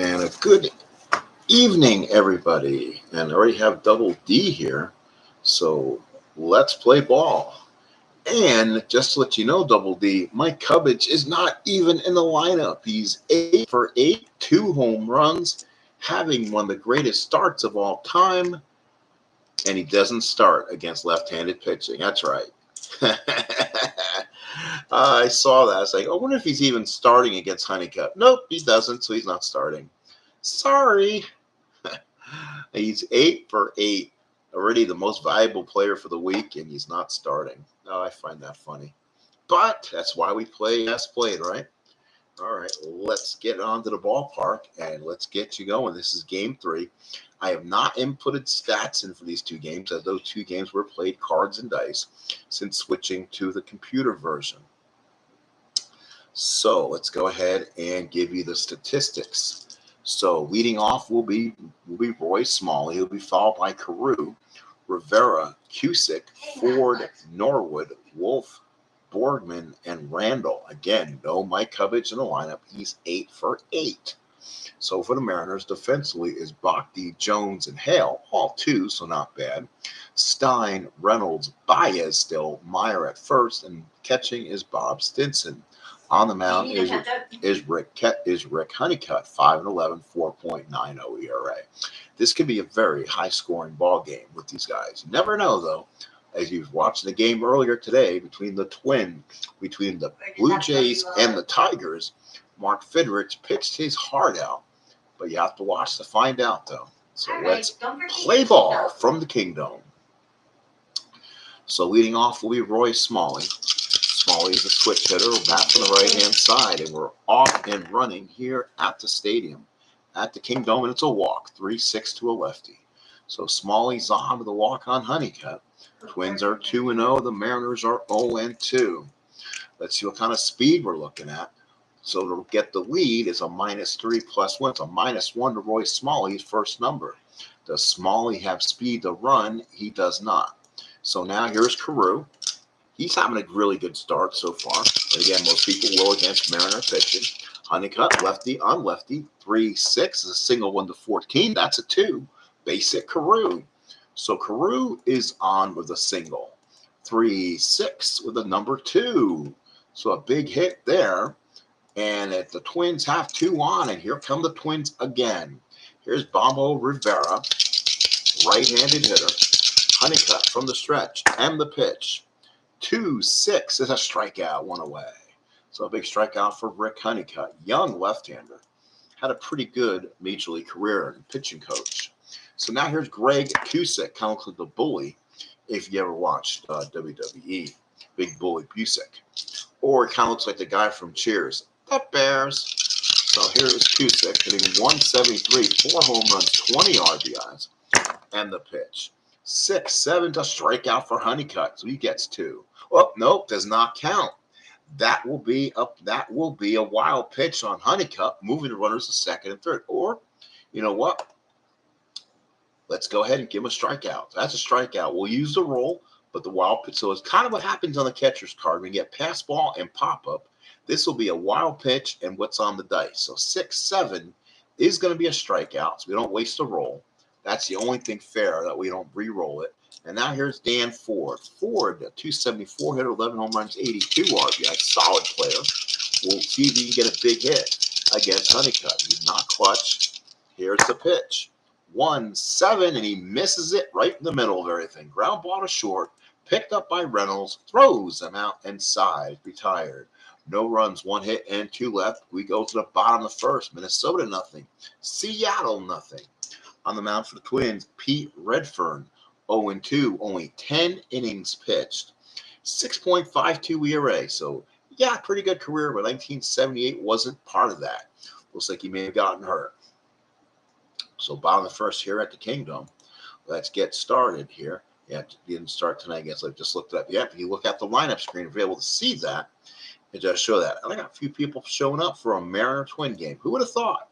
And a good evening, everybody. And I already have Double D here. So let's play ball. And just to let you know, Double D, Mike Cubbage is not even in the lineup. He's 8 for 8, 2 home runs, having one of the greatest starts of all time. And he doesn't start against left-handed pitching. That's right. I saw that. I was like, I wonder if he's even starting against Honeycutt. Nope, he doesn't, so he's not starting. Sorry. He's 8 for 8. Already the most valuable player for the week, and he's not starting. Oh, I find that funny. But that's why we play as played, right? All right, let's get on to the ballpark, and let's get you going. This is Game 3. I have not inputted stats in for these two games, as those two games were played cards and dice, since switching to the computer version. So let's go ahead and give you the statistics. So leading off will be Roy Smalley. He'll be followed by Carew, Rivera, Cusick, Ford, Norwood, Wolf, Borgman, and Randall. Again, no Mike Cubbage in the lineup. He's 8 for 8. So for the Mariners, defensively is Bhakti, Jones, and Hale, all 2, so not bad. Stein, Reynolds, Baez still, Meyer at first, and catching is Bob Stinson. On the mound is Rick Honeycutt, 5-11, 4.90 ERA. This could be a very high-scoring ball game with these guys. You never know, though. As you've watched the game earlier today between the Blue Jays and the Tigers, Mark Fidrich pitched his heart out. But you have to watch to find out, though. So let's play ball from the Kingdom. So leading off will be Roy Smalley. Smalley is a switch hitter, back on the right-hand side, and we're off and running here at the stadium, at the Kingdom, and it's a walk, 3-6 to a lefty. So Smalley's on with a walk on Honeycutt. Twins are 2-0. The Mariners are 0-2. Let's see what kind of speed we're looking at. So to get the lead is a -3 +1. It's a -1 to Roy Smalley's first number. Does Smalley have speed to run? He does not. So now here's Carew. He's having a really good start so far. But again, most people will against Mariner pitching. Honeycutt, lefty on lefty. 3-6 is a single 1 to 14. That's a 2. Basic Carew. So Carew is on with a single. 3-6 with a number 2. So a big hit there. And if the Twins have 2 on, and here come the Twins again. Here's Bombo Rivera, right-handed hitter. Honeycutt from the stretch and the pitch. 2-6 is a strikeout, 1 away. So a big strikeout for Rick Honeycutt. Young left-hander. Had a pretty good major league career and pitching coach. So now here's Greg Cusick, kind of looks like the bully, if you ever watched WWE, Big Bully Cusick. Or it kind of looks like the guy from Cheers, the Bears. So here is Cusick hitting 173, 4 home runs, 20 RBIs, and the pitch. 6-7 to strikeout for Honeycutt, so he gets 2. Oh, nope, does not count. That will be a wild pitch on Honeycutt, moving the runners to second and third. Or, you know what? Let's go ahead and give him a strikeout. That's a strikeout. We'll use the roll, but the wild pitch. So it's kind of what happens on the catcher's card. When you get pass ball and pop up, this will be a wild pitch and what's on the dice. So 6-7 is going to be a strikeout, so we don't waste the roll. That's the only thing fair, that we don't re-roll it. And now here's Dan Ford. Ford, a 274 hitter, 11 home runs, 82 RBI. Solid player. We'll see if he can get a big hit against Honeycutt. He's not clutch. Here's the pitch. 1-7, and he misses it right in the middle of everything. Ground ball to short, picked up by Reynolds, throws him out inside, retired. No runs, 1 hit and 2 left. We go to the bottom of the first. Minnesota, nothing. Seattle, nothing. On the mound for the Twins, Pete Redfern, 0-2, only 10 innings pitched. 6.52 ERA. So, yeah, pretty good career, but 1978 wasn't part of that. Looks like he may have gotten hurt. So, bottom of the first here at the Kingdom. Let's get started here. Yeah, didn't start tonight. I guess I just looked it up. Yeah, if you look at the lineup screen, if you're able to see that, it does show that. And I got a few people showing up for a Mariner Twin game. Who would have thought?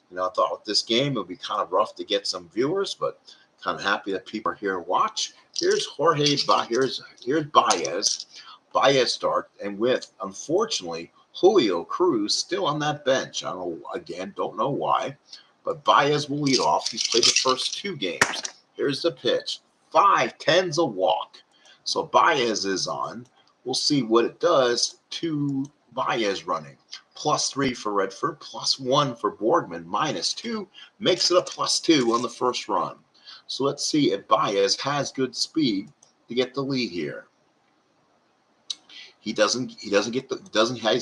You know, I thought with this game, it would be kind of rough to get some viewers, but kind of happy that people are here to watch. Here's here's Baez. Baez start, and with, unfortunately, Julio Cruz still on that bench. Don't know why. But Baez will lead off. He's played the first 2 games. Here's the pitch. 5-10's a walk. So Baez is on. We'll see what it does to Baez running. +3 for Redford, +1 for Boardman, -2 makes it a +2 on the first run. So let's see if Baez has good speed to get the lead here. He's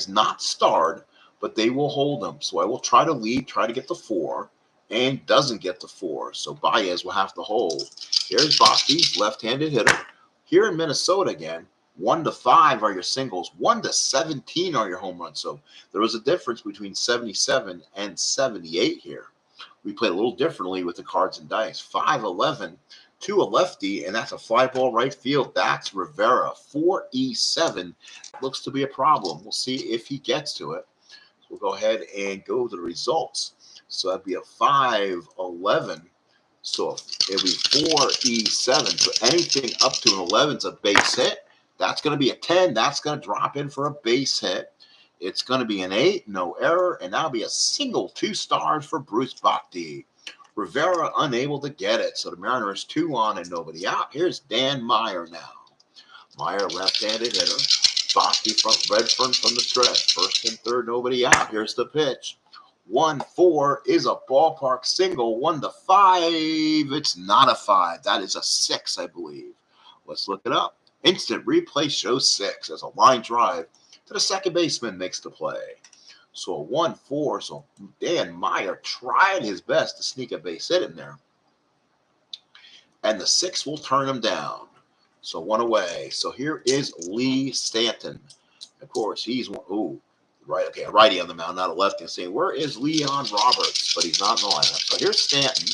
not starred, but they will hold him. So I will try to get the 4, and doesn't get the 4. So Baez will have to hold. Here's Bhakti, left-handed hitter. Here in Minnesota again, 1-5 are your singles, 1-17 are your home runs. So there was a difference between 77 and 78 here. We played a little differently with the cards and dice. 5-11 to a lefty, and that's a fly ball right field. That's Rivera. 4-7 looks to be a problem. We'll see if he gets to it. So we'll go ahead and go to the results. So that'd be a 5-11. So it'll be 4-7. So anything up to an 11 is a base hit. That's going to be a 10. That's going to drop in for a base hit. It's going to be an 8, no error, and that'll be a single, 2 stars for Bruce Bhakti. Rivera unable to get it, so the Mariners 2 on and nobody out. Here's Dan Meyer now. Meyer, left-handed hitter. Bhakti from Redfern from the stretch. First and third, nobody out. Here's the pitch. 1-4 is a ballpark single. 1-5. It's not a 5. That is a 6, I believe. Let's look it up. Instant replay shows 6 as a line drive to the second baseman makes the play. So a 1-4. So Dan Meyer tried his best to sneak a base hit in there. And the 6 will turn him down. So 1 away. So here is Lee Stanton. Of course, he's right. Okay, a righty on the mound, not a lefty. Saying, where is Leon Roberts? But he's not in the lineup. So here's Stanton.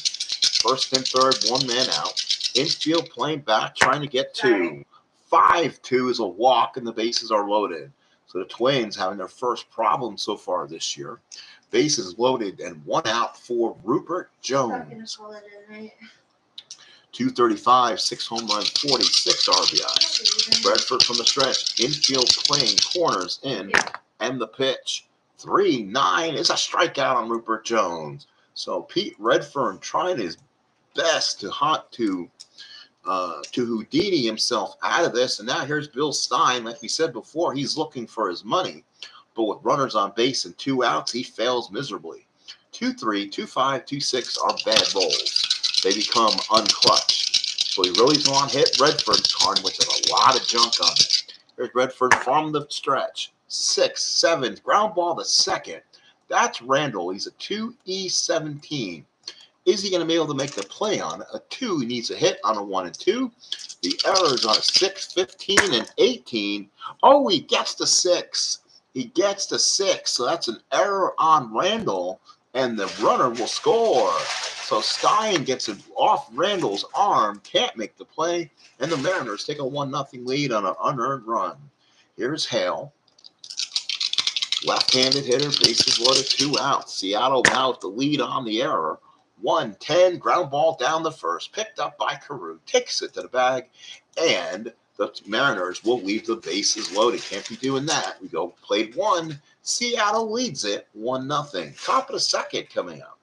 First and third, 1 man out. Infield playing back, trying to get 2. 5-2 is a walk, and the bases are loaded. So the Twins having their first problem so far this year. Bases loaded and 1 out for Rupert Jones. 235, 6 home runs, 46 RBI. Redford from the stretch. Infield playing, corners in, and the pitch. 3-9 is a strikeout on Rupert Jones. So Pete Redfern trying his best to Houdini himself out of this. And now here's Bill Stein. Like we said before, he's looking for his money. But with runners on base and 2 outs, he fails miserably. 2-3, 2-5, 2-6 are bad rolls. They become unclutched. So he really doesn't want to hit Redford's card, which has a lot of junk on it. Here's Redford from the stretch. 6-7, ground ball to second. That's Randall. He's a 2-17. Is he going to be able to make the play on a 2? He needs a hit on a 1 and 2. The errors on a 6, 15, and 18. Oh, he gets the 6. He gets the 6. So that's an error on Randall, and the runner will score. So Stein gets it off Randall's arm, can't make the play, and the Mariners take a 1-0 lead on an unearned run. Here's Hale. Left-handed hitter, bases loaded, 2 outs. Seattle now with the lead on the error. 1-10, ground ball down the first, picked up by Carew, takes it to the bag, and the Mariners will leave the bases loaded. Can't be doing that. We go played 1. Seattle leads it 1-0. Top of the second coming up.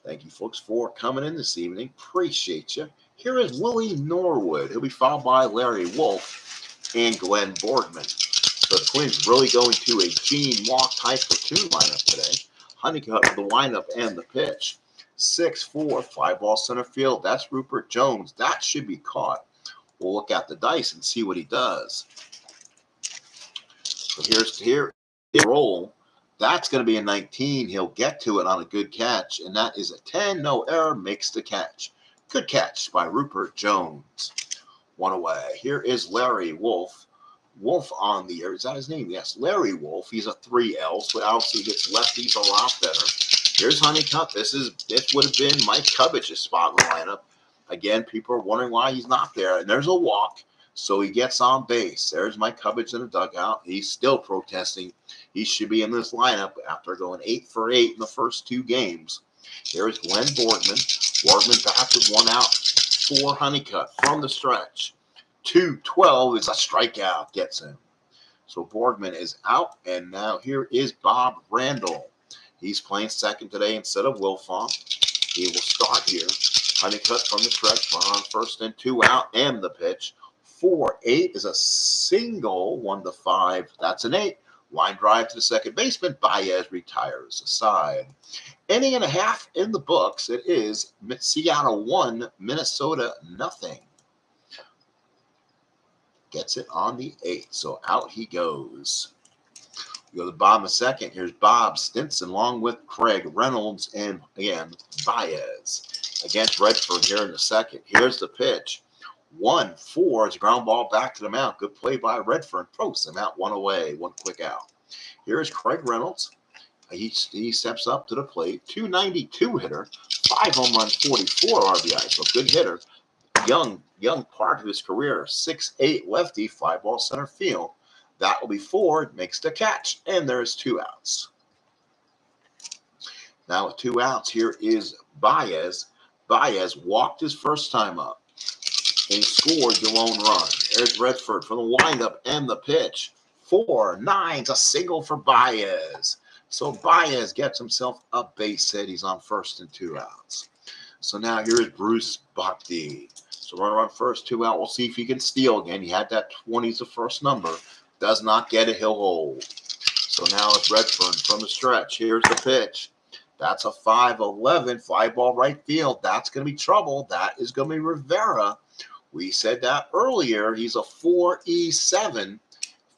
Thank you, folks, for coming in this evening. Appreciate you. Here is Willie Norwood. He'll be followed by Larry Wolf and Glenn Boardman. So the Twins really going to a Gene Walk type platoon lineup today. Honeycutt for the windup and the pitch. 6-4, fly ball center field. That's Rupert Jones. That should be caught. We'll look at the dice and see what he does. So here roll. That's going to be a 19. He'll get to it on a good catch, and that is a 10. No error, makes the catch. Good catch by Rupert Jones. 1 away. Here is Larry Wolf. Wolf on the air. Is that his name? Yes, Larry Wolf. He's a 3L, so obviously gets lefties a lot better. Here's Honeycutt. This would have been Mike Cubbich's spot in the lineup. Again, people are wondering why he's not there. And there's a walk, so he gets on base. There's Mike Cubbich in the dugout. He's still protesting. He should be in this lineup after going 8 for 8 in the first 2 games. Here's Glenn Boardman. Boardman back with 1 out for Honeycutt from the stretch. 2-12 is a strikeout, gets him. So Borgman is out, and now here is Bob Randall. He's playing second today instead of Wilfong. He will start here. Honeycutt from the stretch, on first and 2 out, and the pitch. 4-8 is a single, 1-5. That's an 8. Line drive to the second baseman. Baez retires aside. Inning and a half in the books. It is Seattle 1, Minnesota nothing. Gets it on the 8th, so out he goes. We go to the bottom of second. Here's Bob Stinson along with Craig Reynolds and, again, Baez against Redford here in the second. Here's the pitch. 1-4 is a ground ball back to the mound. Good play by Redford. Throws him out, one away, one quick out. Here's Craig Reynolds. He steps up to the plate. 292 hitter, 5 home runs, 44 RBI. So good hitter. Young part of his career. 6'8 lefty, 5-ball center field. That will be Ford, makes the catch, and there's 2 outs. Now with 2 outs, here is Baez. Baez walked his first time up and scored the lone run. There's Redford from the windup and the pitch. 4-9's a single for Baez. So Baez gets himself a base hit. He's on first and 2 outs. So now here's Bruce Bhakti. So runner on first, 2 out. We'll see if he can steal again. He had that 20's the first number. Does not get it, he'll hold. So now it's Redford from the stretch. Here's the pitch. That's a 5-11, fly ball right field. That's going to be trouble. That is going to be Rivera. We said that earlier. He's a 4-7.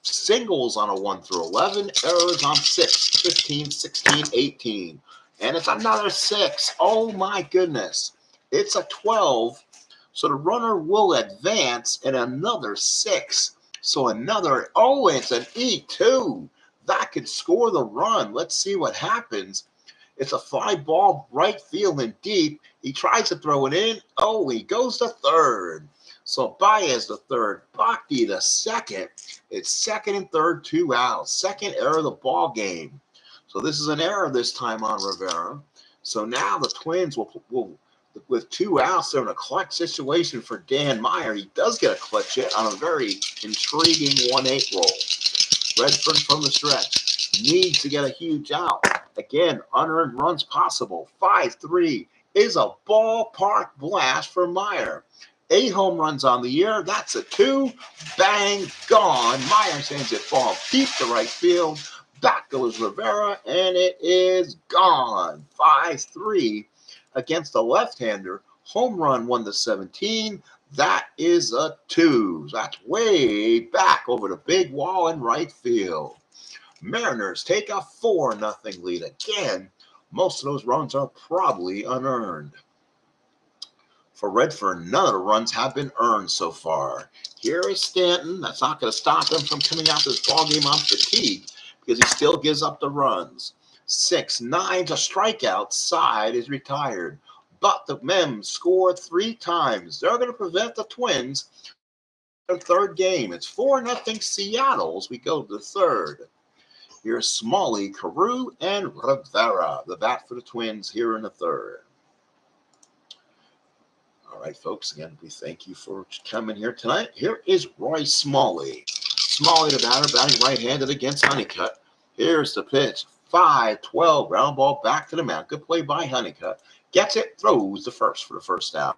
Singles on a 1-11. Errors on 6, 15, 16, 18. And it's another 6. Oh, my goodness. It's a 12. So the runner will advance in another 6. So another, it's an E2. That could score the run. Let's see what happens. It's a fly ball right field and deep. He tries to throw it in. Oh, he goes to third. So Baez the third, Bhakti the second. It's second and third, 2 outs. Second error of the ball game. So this is an error this time on Rivera. So now the Twins will with 2 outs, they're in a clutch situation for Dan Meyer. He does get a clutch hit on a very intriguing 1-8 roll. Redford from the stretch needs to get a huge out. Again, unearned runs possible. 5-3 is a ballpark blast for Meyer. 8 home runs on the year. That's a 2. Bang, gone. Meyer sends it ball deep to right field. Back goes Rivera, and it is gone. 5-3 against a left-hander. Home run 1-17. That is a 2. That's way back over the big wall in right field. Mariners take a 4-0 lead. Again, most of those runs are probably unearned. For Redford, none of the runs have been earned so far. Here is Stanton. That's not going to stop him from coming out this ballgame on fatigue because he still gives up the runs. 6-9's a strikeout. Side is retired. But the Mems scored 3 times. They're going to prevent the Twins from their third game. It's 4-0 Seattle as we go to the third. Here's Smalley, Carew, and Rivera. The bat for the Twins here in the third. All right, folks, again, we thank you for coming here tonight. Here is Roy Smalley. Smalley, the batter, batting right-handed against Honeycutt. Here's the pitch. 5-12, ground ball back to the mound. Good play by Honeycutt. Gets it, throws the first for the first out.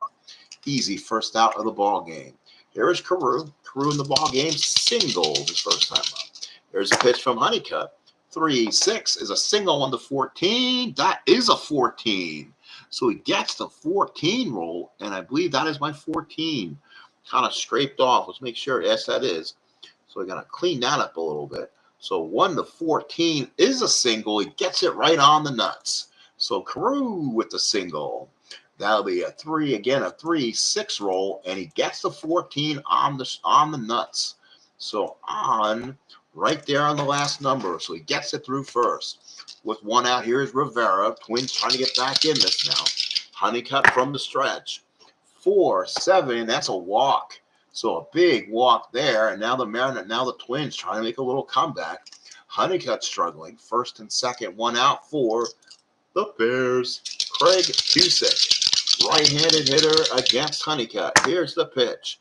Easy first out of the ball game. Here is Carew. Carew in the ball game, singled his first time up. Here's a pitch from Honeycutt. 3-6 is a single on the 14. That is a 14. So he gets the 14 roll, and I believe that is my 14. Kind of scraped off. Let's make sure. Yes, that is. So we're going to clean that up a little bit. So 1-14 is a single. He gets it right on the nuts. So Carew with the single. That'll be a 3, again, a 3-6 roll, and he gets the 14 on the nuts. So on right there on the last number. So he gets it through first. With 1 out, here's Rivera. Twins trying to get back in this now. Honeycutt from the stretch. 4-7, that's a walk. So a big walk there. And now the Twins trying to make a little comeback. Honeycutt struggling. First and second, 1 out for the Bears. Craig Cusick, right-handed hitter against Honeycutt. Here's the pitch.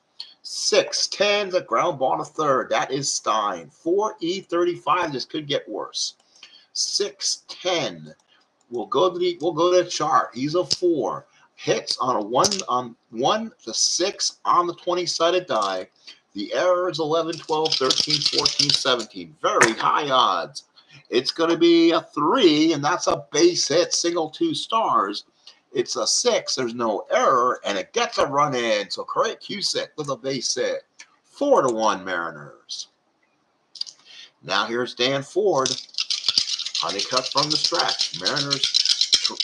6-10, the ground ball to third. That is Stein. 4E35. This could get worse. 6-10. We'll go to the chart. He's a 4. Hits on a 1 to 6 on the 20-sided die. The error is 11, 12, 13, 14, 17. Very high odds. It's going to be a 3, and that's a base hit, single 2 stars. It's a 6. There's no error, and it gets a run in. So Craig Cusick with a base hit. 4-1 Mariners. Now here's Dan Ford. Honeycutt from the stretch. Mariners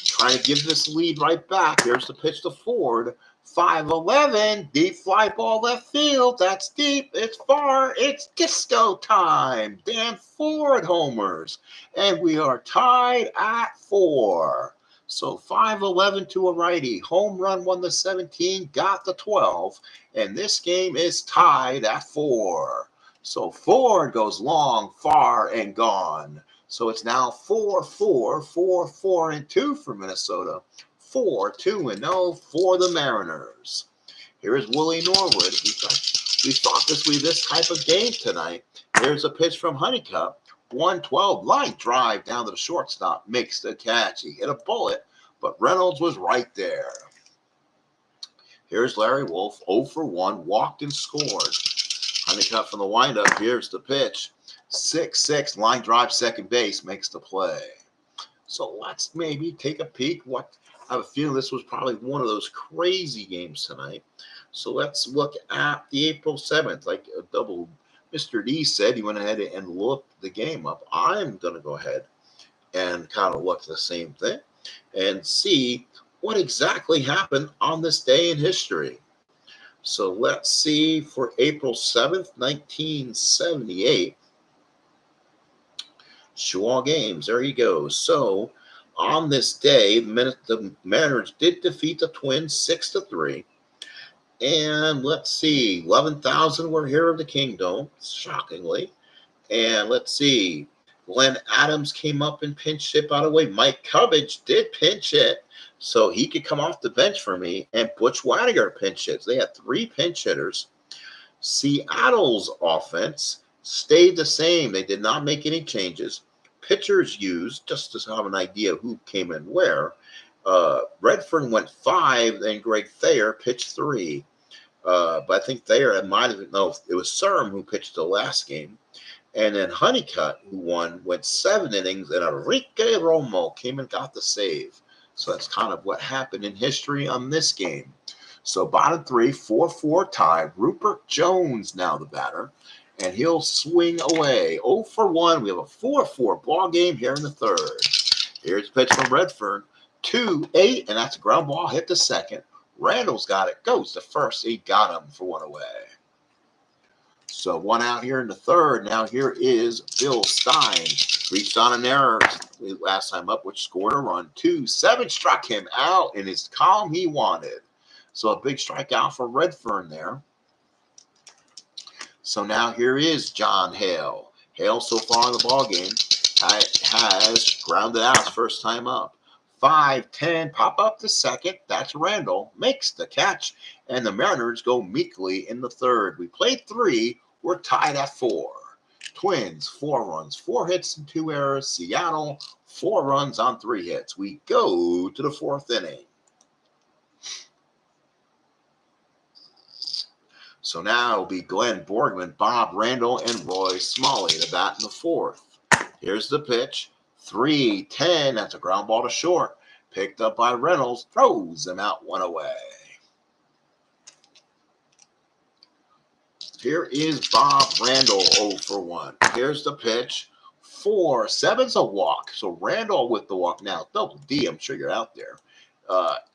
trying to give this lead right back. Here's the pitch to Ford. 5-11. Deep fly ball left field. That's deep. It's far. It's disco time. Dan Ford homers. And we are tied at 4. So 5-11 to a righty. Home run won the 17, got the 12. And this game is tied at 4. So Ford goes long, far, and gone. So it's now 4-4, 4-4-2 for Minnesota. 4-2-0 for the Mariners. Here's Willie Norwood. We thought this would be this type of game tonight. Here's a pitch from Honeycutt. 112 line drive down to the shortstop. Makes the catch. He hit a bullet, but Reynolds was right there. Here's Larry Wolf. 0-for-1. Walked and scored. Honeycutt from the windup. Here's the pitch. 6-6. Line drive second base. Makes the play. So let's maybe take a peek. I have a feeling this was probably one of those crazy games tonight. So let's look at the April 7th. Like a double Mr. D said, he went ahead and looked the game up. I'm going to go ahead and kind of look at the same thing and see what exactly happened on this day in history. So let's see for April 7th, 1978. Show all games. There you go. So on this day, the Mariners did defeat the Twins 6-3. And let's see, 11,000 were here of the Kingdom, shockingly. And let's see, Glenn Adams came up and pinch hit, by the way. Mike Cubbage did pinch hit, so he could come off the bench for me. And Butch Waniger pinch hits. They had 3 pinch hitters. Seattle's offense stayed the same. They did not make any changes. Pitchers used, just to have an idea who came in where. Redfern went 5, and Greg Thayer pitched 3. But I think Thayer might have, no, it was Serm who pitched the last game. And then Honeycutt, who went 7 innings, and Enrique Romo came and got the save. So that's kind of what happened in history on this game. So bottom 3, 4-4 tie. Rupert Jones now the batter, and he'll swing away. 0-for-1. We have a 4-4 ball game here in the third. Here's a pitch from Redfern. 2-8, and that's a ground ball hit to second. Randall's got it. Goes to first. He got him for 1 away. So 1 out here in the third. Now here is Bill Stein. Reached on an error last time up, which scored a run. 2-7 struck him out in his column he wanted. So a big strikeout for Redfern there. So now here is John Hale. Hale so far in the ball game has grounded out his first time up. 5-10, pop up to second. That's Randall. Makes the catch. And the Mariners go meekly in the third. We played 3. We're tied at 4. Twins, 4 runs, 4 hits and 2 errors. Seattle, 4 runs on 3 hits. We go to the 4th inning. So now it'll be Glenn Borgman, Bob Randall, and Roy Smalley to bat in the 4th. Here's the pitch. 3-10. That's a ground ball to short. Picked up by Reynolds. Throws him out 1 away. Here is Bob Randall, 0-for-1. Here's the pitch. 4-7's a walk. So Randall with the walk now. Double D, I'm sure you're out there.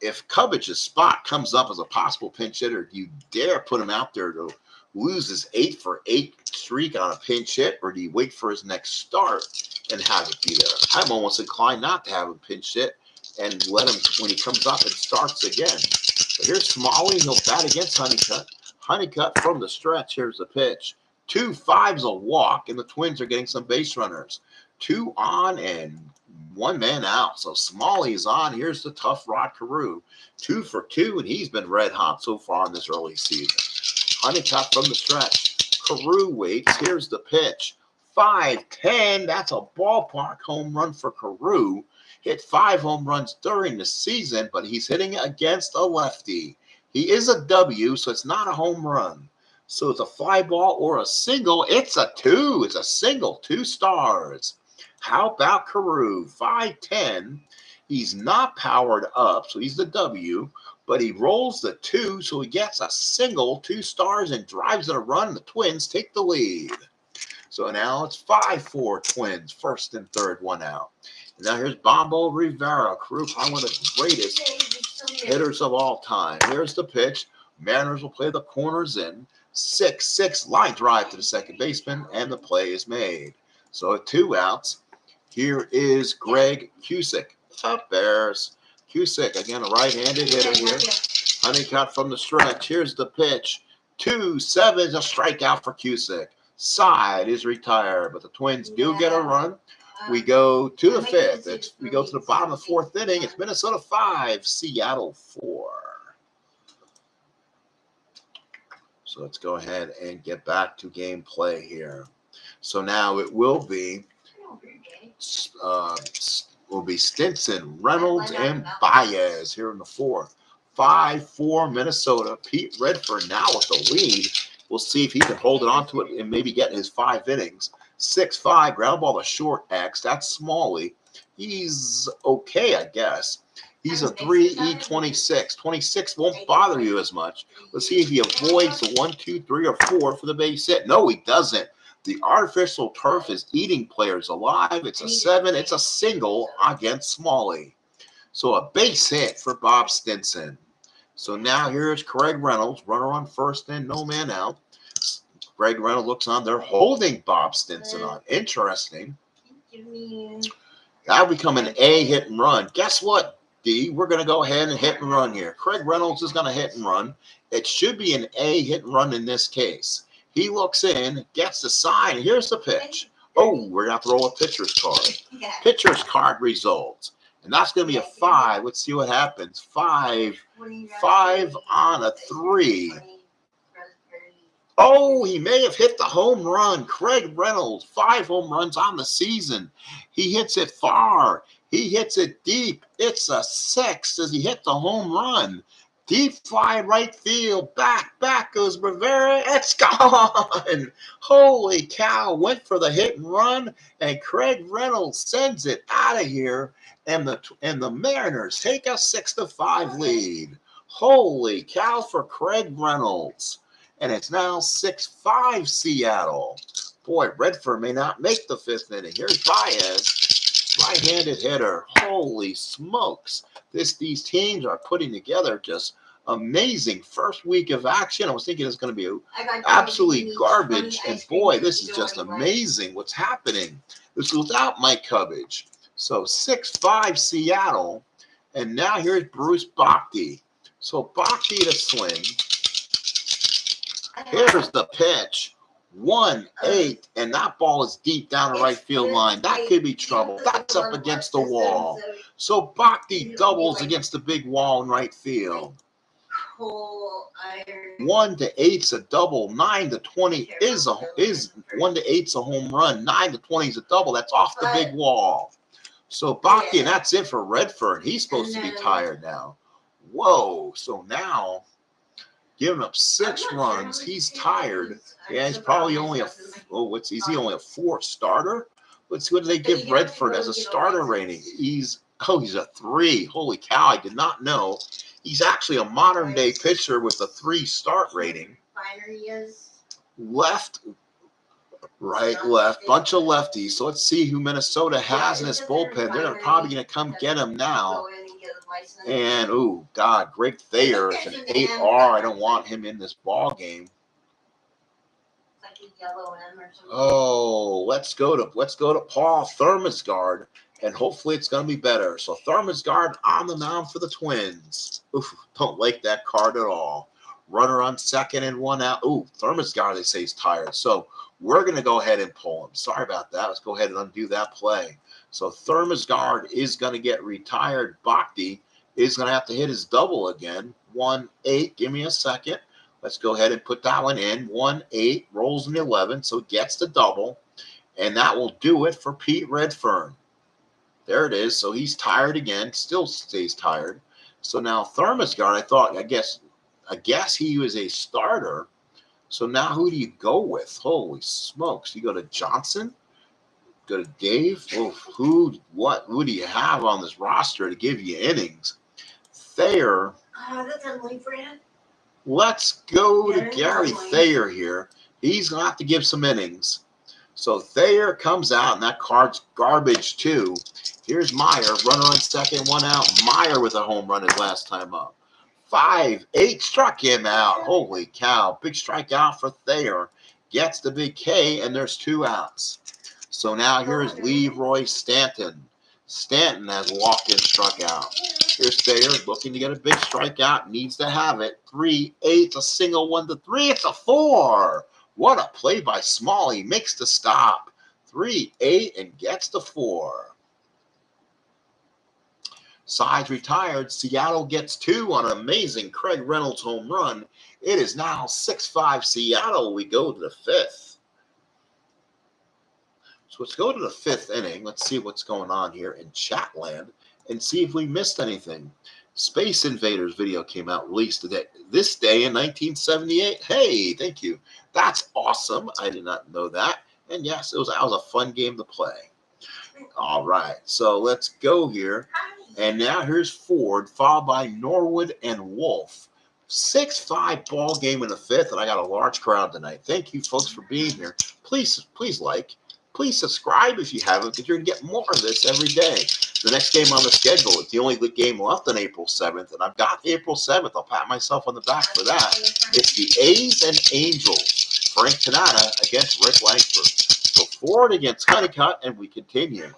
If Cubbage's spot comes up as a possible pinch hitter, do you dare put him out there to lose his 8-for-8 streak on a pinch hit, or do you wait for his next start and have it be there? I'm almost inclined not to have him pinch hit and let him, when he comes up and starts again. So here's Smalley. He'll bat against Honeycutt. Honeycutt from the stretch. Here's the pitch. 2-5's a walk, and the Twins are getting some base runners. 2 on and 1 man out. So Smalley's on. Here's the tough Rod Carew. 2-for-2, and he's been red hot so far in this early season. Honeycutt from the stretch. Carew waits. Here's the pitch. 5-10. That's a ballpark home run for Carew. Hit 5 home runs during the season, but he's hitting against a lefty. He is a W, so it's not a home run. So it's a fly ball or a single. It's a 2. It's a single. 2 stars. How about Carew? 5-10. He's not powered up, so he's the W, but he rolls the 2, so he gets a single, 2 stars, and drives it a run. The Twins take the lead. So now it's 5-4 Twins, first and third, 1 out. And now here's Bombo Rivera, Carew, probably one of the greatest hitters of all time. Here's the pitch. Mariners will play the corners in. 6-6 line drive to the second baseman, and the play is made. So 2 outs. Here is Greg Cusick. Up Bears. Cusick, again, a right-handed hitter here. Honeycutt from the stretch. Here's the pitch. 2-7, a strikeout for Cusick. Side is retired, but the Twins do get a run. We go to the 5th. We go to the bottom of the 4th inning. It's Minnesota 5, Seattle 4. So let's go ahead and get back to gameplay here. So now it will be Stinson, Reynolds, and Baez here in the 4th. 5-4 Minnesota. Pete Redford now with the lead. We'll see if he can hold it onto it and maybe get his 5 innings. 6-5, ground ball to short X. That's Smalley. He's okay, I guess. He's a 3E26. 26 won't bother you as much. Let's see if he avoids the 1, 2, 3, or 4 for the base hit. No, he doesn't. The artificial turf is eating players alive. It's a 7. It's a single against Smalley. So a base hit for Bob Stinson. So now here's Craig Reynolds, runner on first and no man out. Craig Reynolds looks on. They're holding Bob Stinson on. Interesting. That'll become an A hit and run. Guess what, D? We're going to go ahead and hit and run here. Craig Reynolds is going to hit and run. It should be an A hit and run in this case. He looks in, gets the sign. Here's the pitch. Oh, we're going to have to roll a pitcher's card. Pitcher's card results. And that's going to be a 5. Let's see what happens. 5 on a 3. Oh, he may have hit the home run. Craig Reynolds, 5 home runs on the season. He hits it far. He hits it deep. It's a 6. Does he hit the home run? Deep fly right field. Back goes Rivera. It's gone. Holy cow. Went for the hit and run, and Craig Reynolds sends it out of here. And the Mariners take a 6-5 lead. Holy cow for Craig Reynolds. And it's now 6-5 Seattle. Boy, Redford may not make the 5th inning. Here's Baez, right-handed hitter. Holy smokes. These teams are putting together just amazing first week of action. I was thinking it's going to be absolutely garbage. And boy, this is just amazing what's happening. This is without Mike Cubbage. So 6-5 Seattle. And now here's Bruce Bhakti. So Bhakti to swing. Here's the pitch. 1-8. And that ball is deep down the right field line. That could be trouble. That's up against the wall. So Bhakti doubles against the big wall in right field. 1-8's a double. 9-20 is 1-8's a home run. 9-20 is a double. That's off the big wall. So Bhakti, and that's it for Redford. He's supposed to be tired now. Whoa. So now, giving up 6 runs, he's tired. Yeah, he's probably only is he only a 4 starter? Let's see, what do they give Redford as a starter rating? He's a 3. Holy cow, I did not know. He's actually a modern day pitcher with a 3 start rating. Left, right, left, bunch of lefties. So let's see who Minnesota has in this bullpen. They're probably going to come get him now. And, oh, God, Greg Thayer is an 8R. I don't want him in this ball game. Oh, let's go to Paul Thermosgard, and hopefully it's going to be better. So Thermosgard on the mound for the Twins. Oof, don't like that card at all. Runner on second and 1 out. Ooh, Thermosgard, they say, is tired. So we're going to go ahead and pull him. Sorry about that. Let's go ahead and undo that play. So Thermosgard is going to get retired. Bhakti is going to have to hit his double again. 1-8. Give me a second. Let's go ahead and put that one in. 1, 8, rolls an 11, so it gets the double. And that will do it for Pete Redfern. There it is. So he's tired again, still stays tired. So now Thermosguard, I guess he was a starter. So now who do you go with? Holy smokes. You go to Johnson? Go to Dave? Oh, who do you have on this roster to give you innings? Thayer. That's Emily Fran. Let's go to Gary Thayer here. He's going to have to give some innings. So Thayer comes out, and that card's garbage too. Here's Meyer, runner on second, 1 out. Meyer with a home run his last time up. 5, 8 struck him out. Holy cow. Big strikeout for Thayer. Gets the big K, and there's 2 outs. So now here's Leroy Stanton. Stanton has walked in, struck out. Here's Thayer looking to get a big strikeout. Needs to have it. 3, 8, a single 1 to 3. It's a 4. What a play by Smalley. Makes the stop. 3, 8, and gets the 4. Sides retired. Seattle gets 2 on an amazing Craig Reynolds home run. It is now 6-5 Seattle. We go to the 5th. So let's go to the 5th inning. Let's see what's going on here in Chatland and see if we missed anything. Space Invaders video came out, released this day in 1978. Hey, thank you. That's awesome. I did not know that. And yes, that was a fun game to play. All right, so let's go here. And now here's Ford, followed by Norwood and Wolf. 6-5 ball game in the 5th, and I got a large crowd tonight. Thank you, folks, for being here. Please like. Please subscribe if you haven't, because you're going to get more of this every day. The next game on the schedule is the only game left on April 7th, and I've got April 7th. I'll pat myself on the back for that. It's the A's and Angels. Frank Tanata against Rick Langford. So Ford against Honeycutt, and we continue.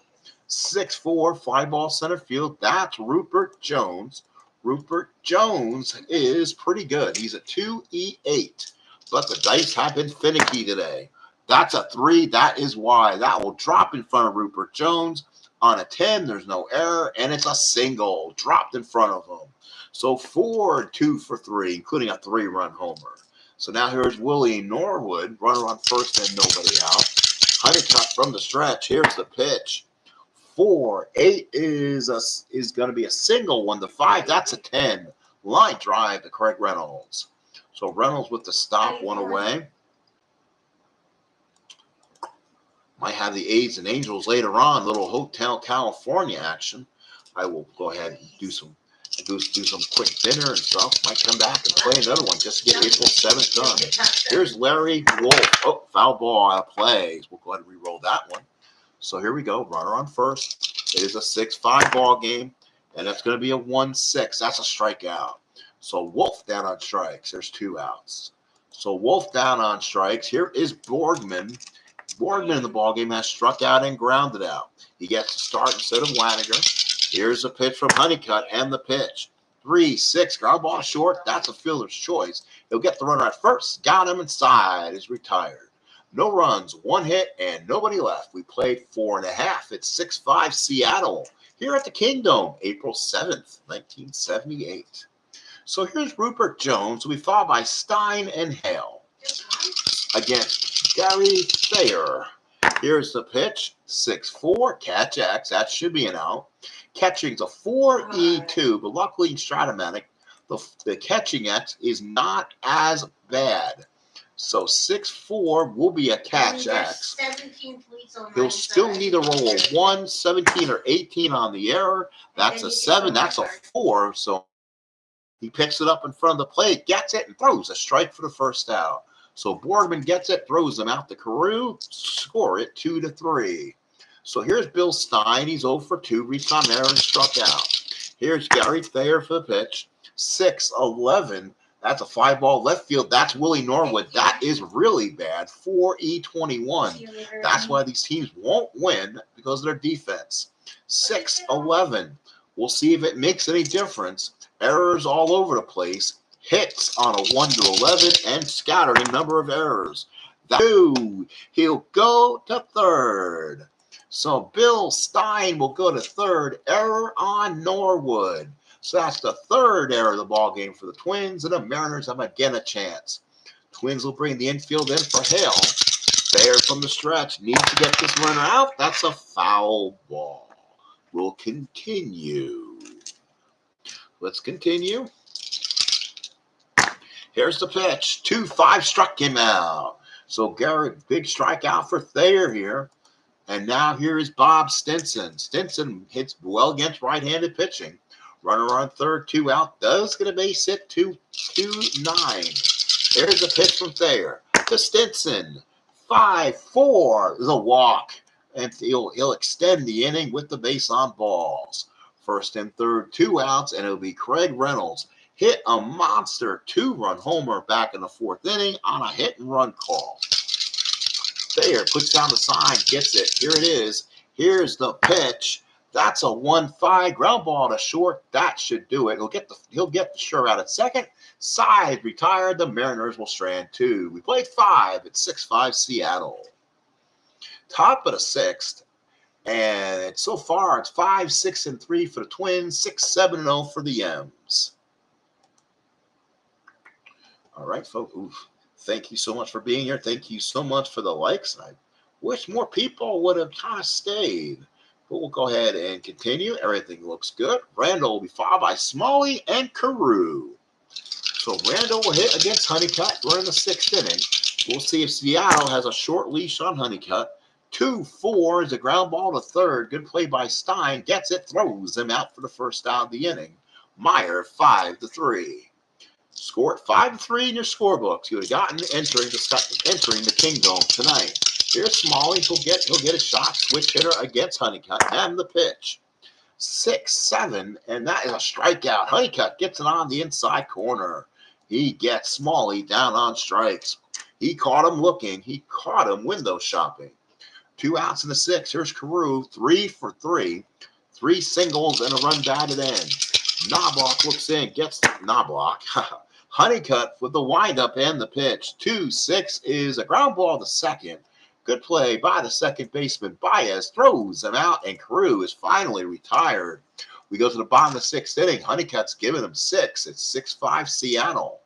6-4, 5-ball center field. That's Rupert Jones. Rupert Jones is pretty good. He's a 2E8, but the dice have been finicky today. That's a 3. That is why. That will drop in front of Rupert Jones. On a 10, there's no error, and it's a single dropped in front of him. So Ford 2 for 3, including a 3-run homer. So now here's Willie Norwood, runner on first and nobody out. Honeycutt from the stretch. Here's the pitch. 4, 8 is going to be a single 1 to 5. That's a 10. Line drive to Craig Reynolds. So Reynolds with the stop, 1 away. Might have the A's and Angels later on. Little Hotel California action. I will go ahead and do some quick dinner and stuff. Might come back and play another one just to get April 7th done. Here's Larry Wolf. Oh, foul ball out of play. We'll go ahead and re-roll that one. So here we go. Runner on first. It is a 6-5 ball game, and that's going to be a 1-6. That's a strikeout. So Wolf down on strikes. There's 2 outs. So Wolf down on strikes. Here is Borgman. Borgman in the ballgame has struck out and grounded out. He gets to start instead of Waniger. Here's a pitch from Honeycutt and the pitch. 3-6, ground ball short. That's a fielder's choice. He'll get the runner at first. Got him inside. Is retired. No runs, 1 hit, and nobody left. We played 4.5. It's 6-5 Seattle here at the Kingdom, April 7th, 1978. So here's Rupert Jones. We followed by Stein and Hale against Gary Thayer. Here's the pitch. 6-4, catch X. That should be an out. Catching's a 4E2, but luckily in Stratomatic, the catching X is not as bad. So 6-4 will be a catch X. He'll still need to roll a 1, 17, or 18 on the error. That's a 7. That's a 4. So he picks it up in front of the plate, gets it, and throws a strike for the first out. So Borgman gets it, throws them out to Carew, score it 2-3. So here's Bill Stein. He's 0 for 2, reached on there and struck out. Here's Gary Thayer for the pitch. 6-11. That's a 5-ball left field. That's Willie Norwood. That is really bad. 4E21. That's why these teams won't win, because of their defense. 6-11. We'll see if it makes any difference. Errors all over the place. Hits on a 1-11 and scattered a number of errors. He'll go to third. So Bill Stein will go to third. Error on Norwood. So that's the third error of the ball game for the Twins, and the Mariners have again a chance. Twins will bring the infield in for Hale. Thayer from the stretch needs to get this runner out. That's a foul ball. We'll continue. Let's continue. Here's the pitch. 2-5 struck him out. So Garrett, big strikeout for Thayer here. And now here is Bob Stinson. Stinson hits well against right-handed pitching. Runner on third, 2 out. Does get a base hit, 2-9. There's a pitch from Thayer to Stinson. 5-4 is a walk. And he'll extend the inning with the base on balls. First and third, 2 outs, and it'll be Craig Reynolds. Hit a monster 2-run homer back in the 4th inning on a hit-and-run call. Thayer puts down the sign, gets it. Here it is. Here's the pitch. That's a 1-5 ground ball to short. That should do it. He'll get the sure out at second. Side retired. The Mariners will strand 2. We played 5 at 6-5 Seattle. Top of the 6th. And so far, it's 5-6-3 for the Twins, 6-7-0 for the M's. All right, folks. Oof. Thank you so much for being here. Thank you so much for the likes. I wish more people would have kind of stayed. But we'll go ahead and continue. Everything looks good. Randall will be followed by Smalley and Carew. So Randall will hit against Honeycutt during the 6th inning. We'll see if Seattle has a short leash on Honeycutt. 2-4 is a ground ball to third. Good play by Stein. Gets it, throws him out for the first out of the inning. Meyer, 5-3. Score at 5-3 in your scorebooks. You would have gotten entering the Kingdom tonight. Here's Smalley. He'll get a shot. Switch hitter against Honeycutt. And the pitch. 6-7, and that is a strikeout. Honeycutt gets it on the inside corner. He gets Smalley down on strikes. He caught him looking. He caught him window shopping. 2 outs in the 6th. Here's Carew, 3 for 3. 3 singles and a run batted in. Knobloch looks in, gets Knobloch. Honeycutt with the windup and the pitch. 2-6 is a ground ball to second. Good play by the second baseman. Baez throws him out, and Carew is finally retired. We go to the bottom of the 6th inning. Honeycutt's giving him 6. It's 6-5 Seattle.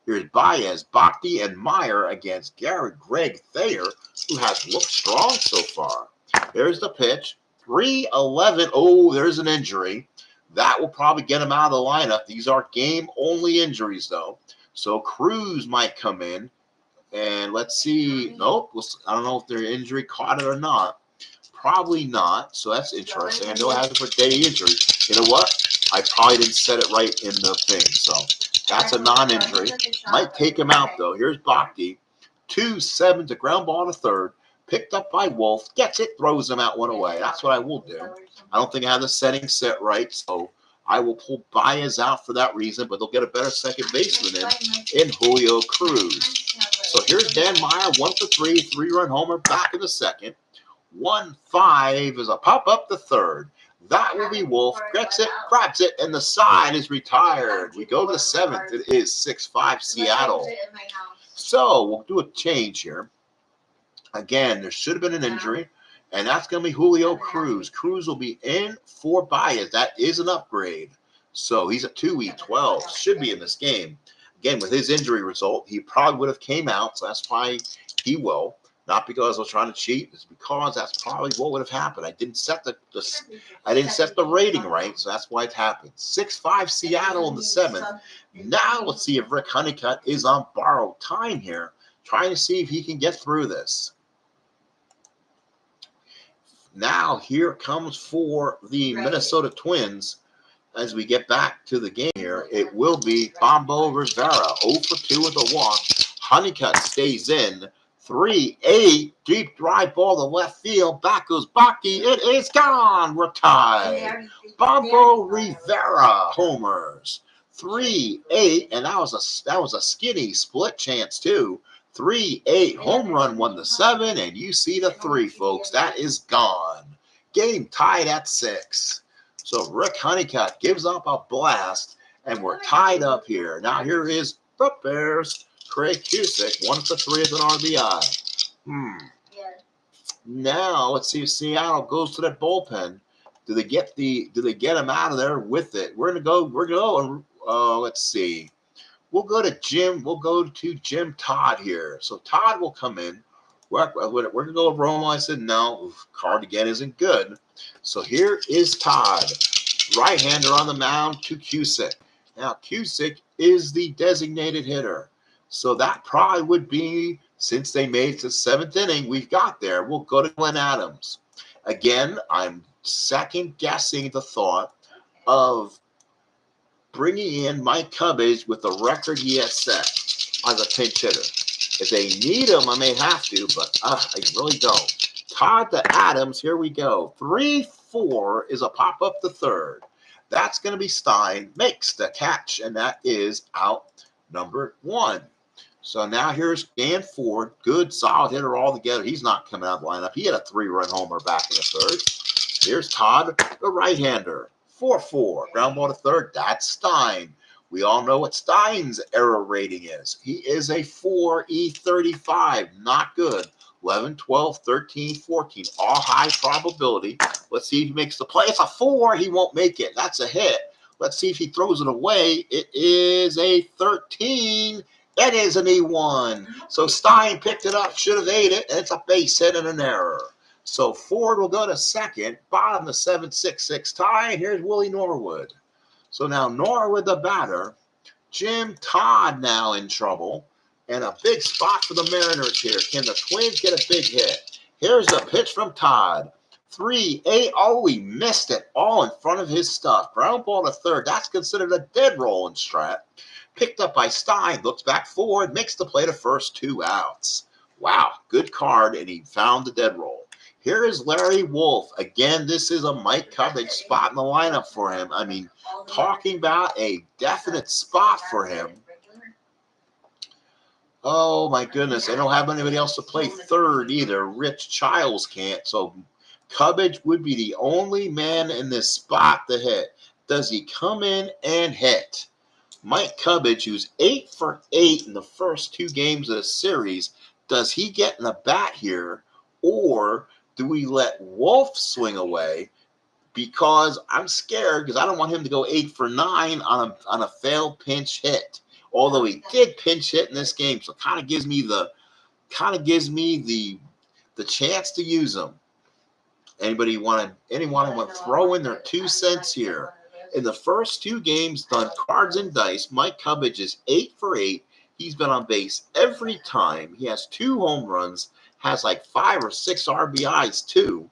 Here's Baez, Bhakti, and Meyer against Greg Thayer, who has looked strong so far. There's the pitch. 3-11. Oh, there's an injury. That will probably get him out of the lineup. These are game-only injuries, though. So Cruz might come in. And let's see. Nope. I don't know if their injury caught it or not. Probably not. So that's interesting. I know it has a day injury. You know what? I probably didn't set it right in the thing. So that's a non-injury. Might take him out, though. Here's Bhakti. 2-7 to ground ball to third. Picked up by Wolf. Gets it. Throws him out one away. That's what I will do. I don't think I have the setting set right. So I will pull Baez out for that reason. But they'll get a better second baseman in Julio Cruz. So here's Dan Meyer, 1 for 3, 3-run homer back in the second. 1-5 is a pop up the third. That will be Wolf. Gets it, grabs it, and the side is retired. We go to the 7th. It is 6-5 Seattle. So we'll do a change here. Again, there should have been an injury, and that's going to be Julio Cruz. Cruz will be in for Baez. That is an upgrade. So he's a 2E12. Should be in this game. Again, with his injury result, he probably would have came out, so that's why he will. Not because I was trying to cheat, it's because that's probably what would have happened. I didn't set the rating right, so that's why it happened. 6-5 Seattle in the 7th. Now let's see if Rick Honeycutt is on borrowed time here, trying to see if he can get through this. Now here it comes for the Minnesota Twins. As we get back to the game here, it will be Bombo Rivera, 0 for 2 with a walk. Honeycutt stays in. 3-8, deep drive ball to left field. Back goes Bhakti. It is gone. We're tied. Bombo Rivera homers. 3-8, and that was a skinny split chance too. 3-8 home run won the 7, and you see the 3, folks. That is gone. Game tied at 6. So Rick Honeycutt gives up a blast, and we're tied up here. Now here is the Bears. Craig Cusick, 1 for 3 as an RBI. Now let's see if Seattle goes to that bullpen. Do they get him out of there with it? We're gonna go. Let's see. We'll go to Jim Todd here. So Todd will come in. We're gonna go with Romo. I said no. Card again isn't good. So here is Todd, right-hander on the mound to Cusick. Now Cusick is the designated hitter. So that probably would be, since they made it to the 7th inning, we've got there. We'll go to Glenn Adams. Again, I'm second guessing the thought of bringing in Mike Cubbage with the record he has set as a pinch hitter. If they need him, I may have to, but I really don't. Todd to Adams, here we go. 3-4 is a pop-up to third. That's going to be Stein, makes the catch, and that is out number 1. So now here's Dan Ford, good, solid hitter altogether. He's not coming out of the lineup. He had a 3-run homer back in the third. Here's Todd, the right-hander. 4-4, ground ball to third. That's Stein. We all know what Stein's error rating is. He is a 4E35, not good. 11, 12, 13, 14, all high probability. Let's see if he makes the play. It's a 4. He won't make it. That's a hit. Let's see if he throws it away. It is a 13. It is an E1. So Stein picked it up, should have ate it, and it's a base hit and an error. So Ford will go to second, bottom of 7-6-6 tie, and here's Willie Norwood. So now Norwood, the batter. Jim Todd now in trouble, and a big spot for the Mariners here. Can the Twins get a big hit? Here's a pitch from Todd. 3-8. Oh, he missed it all in front of his stuff. Ground ball to third. That's considered a dead roll in Strat. Picked up by Stein. Looks back forward. Makes the play to first, 2 outs. Wow, good card, and he found the dead roll. Here is Larry Wolf. Again, this is a Mike Cubbage spot in the lineup for him. I mean, talking about a definite spot for him. Oh, my goodness. I don't have anybody else to play third either. Rich Childs can't. So Cubbage would be the only man in this spot to hit. Does he come in and hit? Mike Cubbage, who's 8 for 8 in the first 2 games of the series, does he get in a bat here, or do we let Wolf swing away? Because I'm scared, because I don't want him to go 8 for 9 on a failed pinch hit. Although he did pinch hit in this game, so it kind of gives me the chance to use him. Anyone want to throw in their 2 cents here? In the first 2 games done cards and dice, Mike Cubbage is 8 for 8. He's been on base every time. He has 2 home runs, has like 5 or 6 RBIs too,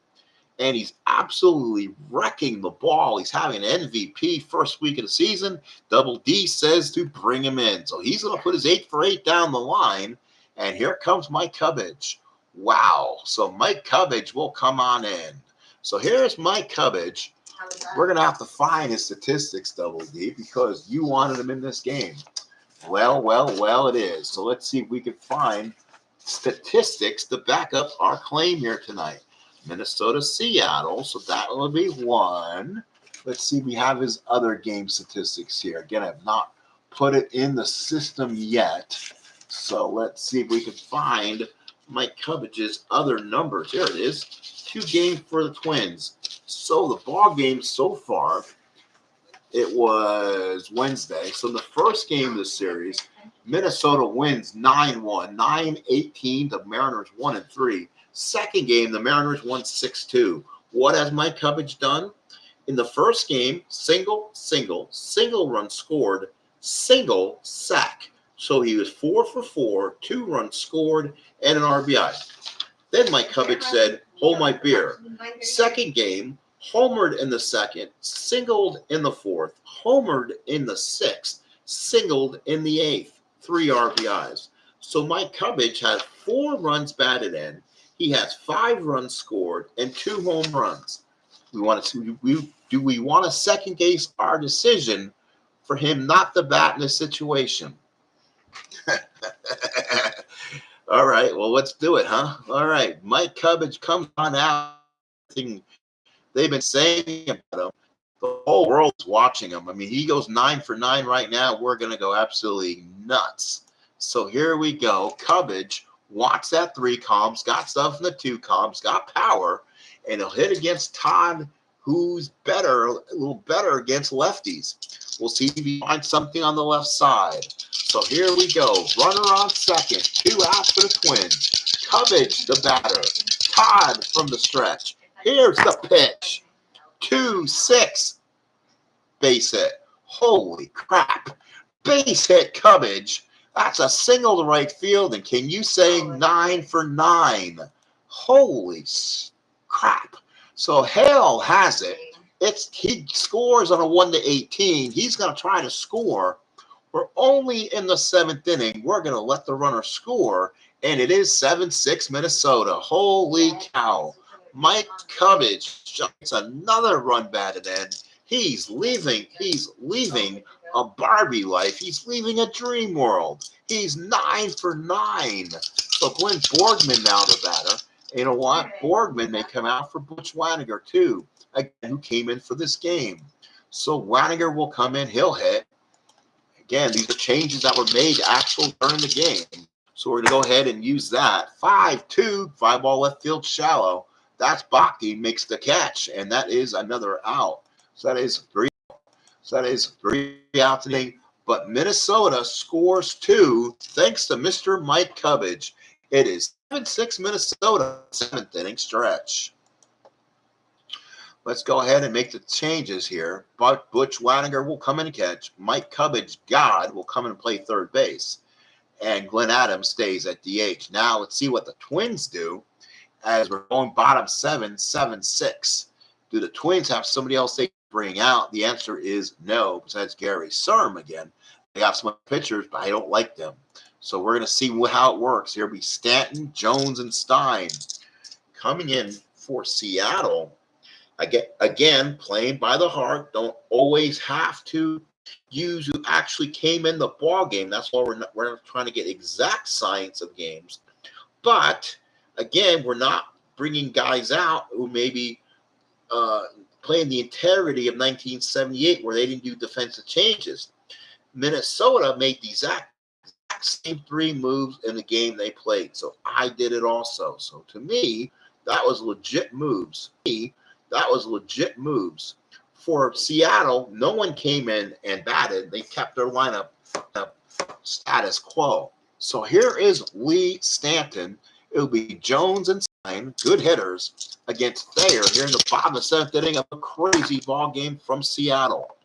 and he's absolutely wrecking the ball. He's having an MVP first week of the season. Double D says to bring him in. So he's going to put his 8 for 8 down the line, and here comes Mike Cubbage. Wow. So Mike Cubbage will come on in. So here's Mike Cubbage. We're going to have to find his statistics, Double D, because you wanted him in this game. Well, it is. So let's see if we can find statistics to back up our claim here tonight. Minnesota, Seattle. So that will be 1. Let's see if we have his other game statistics here. Again, I have not put it in the system yet. So let's see if we can find Mike Cubbage's other numbers. Here it is. 2 games for the Twins. So the ball game so far, it was Wednesday. So in the first game of the series, Minnesota wins 9-1, 9-18. The Mariners 1-3. Second game, the Mariners won 6-2. What has Mike Cubbage done? In the first game, single run scored, single sack. So he was 4 for 4, 2 runs scored, and an RBI. Then Mike Cubbage said, hold my beer. Second game, homered in the second, singled in the fourth, homered in the sixth, singled in the eighth. 3 RBIs. So Mike Cubbage has 4 runs batted in. He has 5 runs scored and 2 home runs. Do we want to second guess our decision for him not to bat in this situation? All right, well, let's do it, huh? All right, Mike Cubbage comes on out. They've been saying about him. The whole world's watching him. I mean, he goes 9 for 9 right now. We're going to go absolutely nuts. So here we go. Cubbage wants that 3 comps, got stuff in the 2 comps, got power, and he'll hit against Todd who's better, a little better against lefties. We'll see if he finds something on the left side. So here we go. Runner on second. 2 out for the Twins. Cubbage, the batter. Todd from the stretch. Here's the pitch. 2-6. Base hit. Holy crap. Base hit Cubbage. That's a single to right field. And can you say 9 for 9? Holy crap. So Hale has it. He scores on a 1-18. He's going to try to score. We're only in the 7th inning. We're going to let the runner score. And it is 7-6 Minnesota. Holy cow. Mike Cubbage gets another run batted in. He's leaving a Barbie life. He's leaving a dream world. He's 9 for 9. So Glenn Borgman now the batter. You know what? Borgman may come out for Butch Waniger too, again, who came in for this game. So Waniger will come in. He'll hit. Again, these are changes that were made actually during the game. So we're going to go ahead and use that. 5-2, fly ball left field shallow. That's Bhakti makes the catch, and that is another out. So that is 3. So that is 3 outs today. But Minnesota scores 2 thanks to Mr. Mike Cubbage. It is 7-6 Minnesota, 7th inning stretch. Let's go ahead and make the changes here. But Butch Waniger will come in and catch. Mike Cubbage, God, will come in and play third base. And Glenn Adams stays at DH. Now let's see what the Twins do as we're going bottom 7, 7-6. Do the Twins have somebody else they can bring out? The answer is no, besides Gary SOM again. They got some pitchers, but I don't like them. So we're going to see how it works. Here will be Stanton, Jones, and Stein. Coming in for Seattle. Again, playing by the heart. Don't always have to use who actually came in the ball game. That's why we're not trying to get exact science of games. But, again, we're not bringing guys out who maybe playing the integrity of 1978 where they didn't do defensive changes. Minnesota made the exact same 3 moves in the game they played. So I did it also. So to me, that was legit moves. For Seattle, no one came in and batted. They kept their lineup status quo. So here is Lee Stanton. It'll be Jones and Stein, good hitters, against Thayer here in the bottom of the 7th inning of a crazy ball game from Seattle.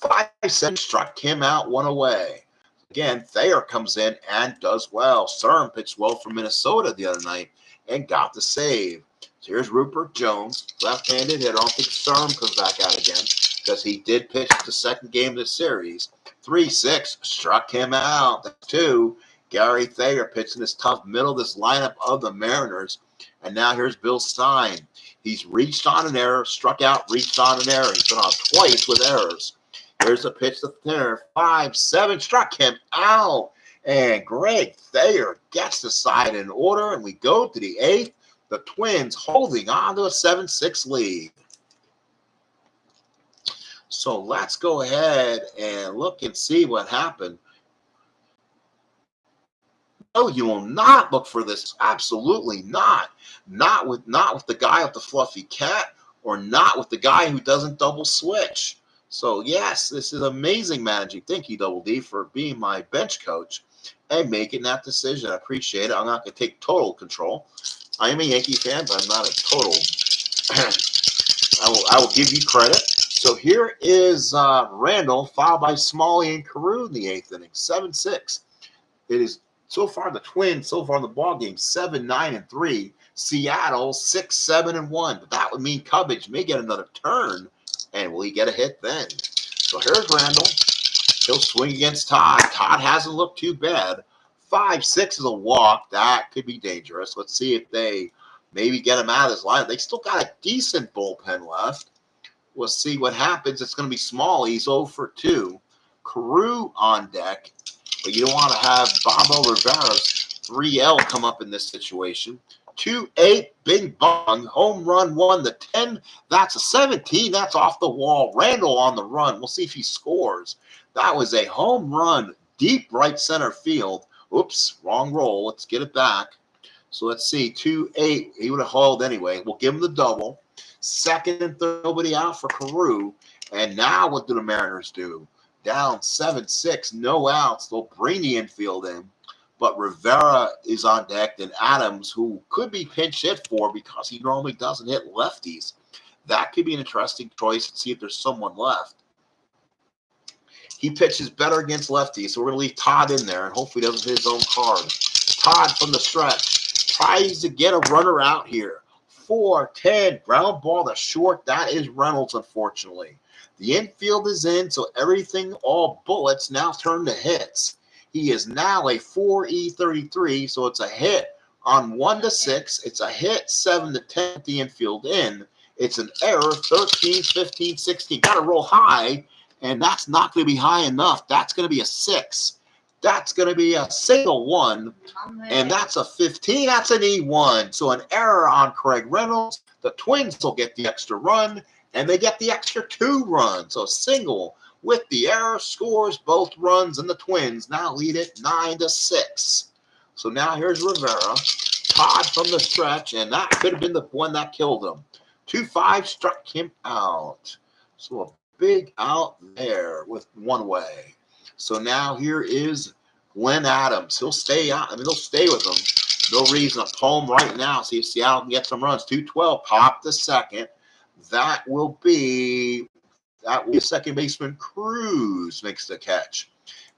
5-7 struck him out, 1 away. Again, Thayer comes in and does well. SOM pitched well for Minnesota the other night and got the save. So here's Rupert Jones, left-handed hitter. I don't think SOM comes back out again because he did pitch the second game of the series. 3-6, struck him out. That's 2. Gary Thayer pitched in this tough middle of this lineup of the Mariners. And now here's Bill Stein. He's reached on an error, struck out, reached on an error. He's been on twice with errors. Here's a pitch to Thayer. 5-7, struck him out. And Greg Thayer gets the side in order. And we go to the 8th. The Twins holding on to a 7-6 lead. So let's go ahead and look and see what happened. No, you will not look for this. Absolutely not. Not with the guy with the fluffy cat, or not with the guy who doesn't double switch. So yes, this is amazing managing. Thank you, Double D, for being my bench coach and making that decision. I appreciate it. I'm not going to take total control. I am a Yankee fan, but I'm not a total. I will give you credit. So here is Randall, followed by Smalley and Carew in the 8th inning, 7-6. It is so far the Twins, so far in the ball game, 7-9-3. Seattle 6-7-1. But that would mean Cubbage may get another turn, and will he get a hit then? So here's Randall. He'll swing against Todd. Todd hasn't looked too bad. 5-6 is a walk. That could be dangerous. Let's see if they maybe get him out of this line. They still got a decent bullpen left. We'll see what happens. It's going to be small. He's 0 for 2. Carew on deck. But you don't want to have Bobo Rivera's 3L come up in this situation. 2-8, bing bong, home run 1 to 10. That's a 17. That's off the wall. Randall on the run. We'll see if he scores. That was a home run, deep right center field. Oops, wrong roll. Let's get it back. So let's see, 2-8. He would have hauled anyway. We'll give him the double. Second and third, nobody out for Carew. And now what do the Mariners do? Down 7-6, no outs. They'll bring the infield in. But Rivera is on deck, and Adams, who could be pinch hit for because he normally doesn't hit lefties. That could be an interesting choice and see if there's someone left. He pitches better against lefties, so we're going to leave Todd in there and hopefully doesn't hit his own card. Todd from the stretch tries to get a runner out here. 4-10, ground ball to short. That is Reynolds, unfortunately. The infield is in, so everything, all bullets, now turn to hits. He is now a 4E33, so it's a hit on 1-6. It's a hit 7-10, the infield in. It's an error 13, 15, 16. Got to roll high, and that's not going to be high enough. That's going to be a 6. That's going to be a single 1, and that's a 15. That's an E1. So an error on Craig Reynolds. The Twins will get the extra run, and they get the extra 2 runs. So a single with the error scores both runs, and the Twins now lead it 9-6. So now here's Rivera. Todd from the stretch, and that could have been the one that killed him. 2-5 struck him out. So a big out there with one way. So now here is Glenn Adams. He'll stay out. I mean, he'll stay with them. No reason to pull him right now. See if Seattle can get some runs. 2-12. Pop the second. That will be second baseman Cruz makes the catch.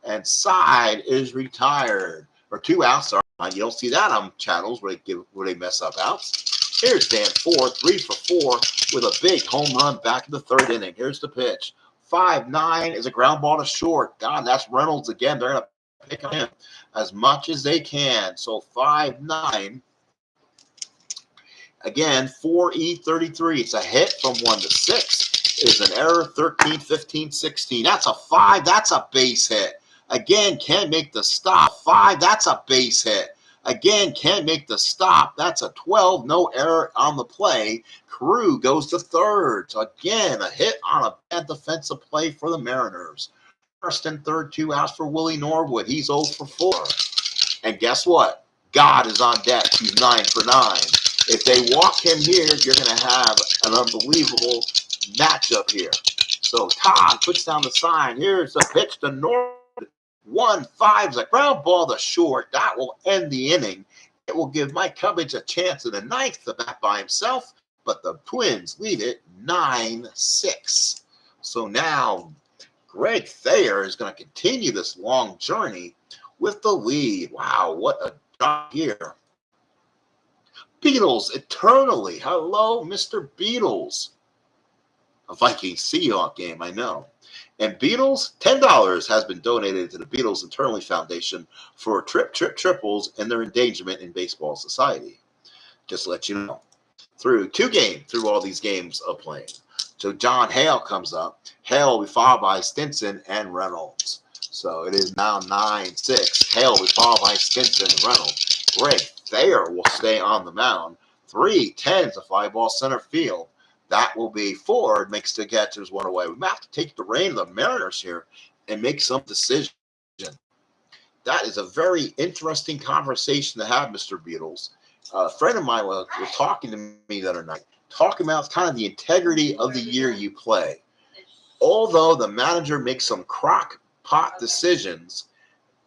And Side is retired. Or 2 outs. Sorry. You don't see that on channels where they mess up outs. Here's Dan Ford, 3 for 4 with a big home run back in the third inning. Here's the pitch. 5-9 is a ground ball to short. God, that's Reynolds again. They're going to pick on him as much as they can. So 5-9. Again, 4E33. It's a hit from 1-6. It is an error 13, 15, 16. That's a 5. That's a base hit. Again, can't make the stop. 5. That's a base hit. Again, can't make the stop. That's a 12. No error on the play. Carew goes to third. So again, a hit on a bad defensive play for the Mariners. First and third, 2 outs for Willie Norwood. He's 0 for 4. And guess what? God is on deck. He's 9 for 9. If they walk him here, you're going to have an unbelievable matchup here. So Todd puts down the sign. Here's the pitch to Norwood. 1-5 is a ground ball to short. That will end the inning. It will give Mike Cubbage a chance in the 9th to bat by himself, but the Twins lead it 9-6. So now Greg Thayer is going to continue this long journey with the lead. Wow, what a job here. Beatles eternally. Hello, Mr. Beatles. A Viking Seahawk game, I know. And Beatles, $10 has been donated to the Beatles Internally Foundation for triples and their endangerment in baseball society. Just to let you know. Through all these games of playing. So John Hale comes up. Hale will be followed by Stinson and Reynolds. So it is now 9-6. Hale will be followed by Stinson and Reynolds. Greg Thayer will stay on the mound. 3-10 is a fly ball center field. That will be Ford makes the catch. There's one away. We might have to take the reign of the Mariners here and make some decision. That is a very interesting conversation to have, Mr. Beatles. A friend of mine was talking to me the other night, talking about kind of the integrity of the year you play. Although the manager makes some crock pot decisions,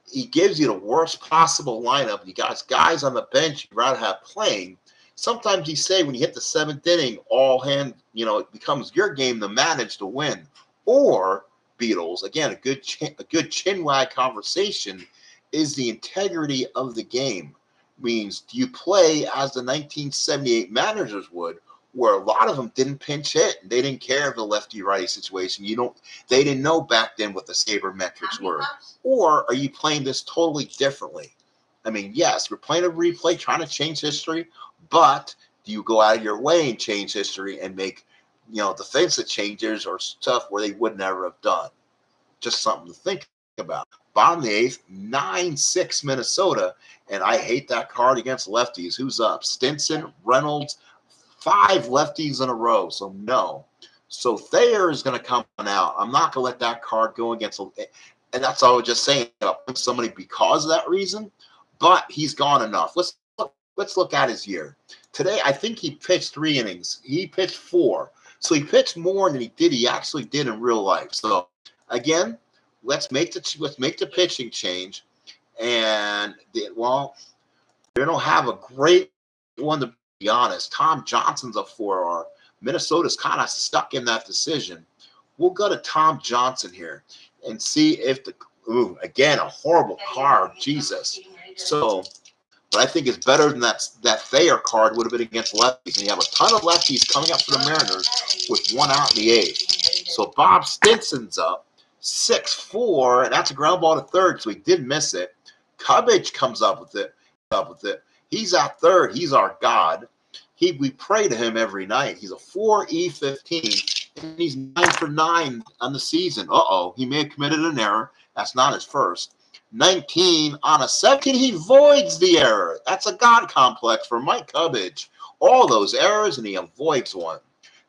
he gives you the worst possible lineup. You got guys on the bench you'd rather have playing. Sometimes you say when you hit the 7th inning, all hand, it becomes your game to manage to win. Or, Beatles, again, a good chinwag conversation is the integrity of the game. Means do you play as the 1978 managers would, where a lot of them didn't pinch hit. They didn't care of the lefty-righty situation. They didn't know back then what the sabermetrics were. Or are you playing this totally differently? I mean, yes, we're playing a replay, trying to change history, but do you go out of your way and change history and make, defensive changes or stuff where they would never have done? Just something to think about. Bottom of the 8th, 9-6 Minnesota, and I hate that card against lefties. Who's up? Stinson, Reynolds, 5 lefties in a row, so no. So Thayer is going to come out. I'm not going to let that card go against, and that's all I was just saying. I'll put somebody because of that reason, but he's gone enough. Let's look let's look at his year. Today, I think he pitched 3 innings. He pitched 4. So he pitched more than he actually did in real life. So again, let's make the pitching change. And well, they don't have a great one, to be honest. Tom Johnson's a 4R. Minnesota's kind of stuck in that decision. We'll go to Tom Johnson here and see if again, a horrible card. Jesus. So, but I think it's better than that Thayer card would have been against lefties. And you have a ton of lefties coming up for the Mariners with 1 out in the 8th. So Bob Stinson's up 6-4, and that's a ground ball to third, so he did miss it. Cubbage comes up with it. He's at third. He's our god. We pray to him every night. He's a 4E15, and he's 9 for 9 on the season. He may have committed an error. That's not his first. 19 on a 17. He voids the error. That's a god complex for Mike Cubbage. All those errors, and he avoids one.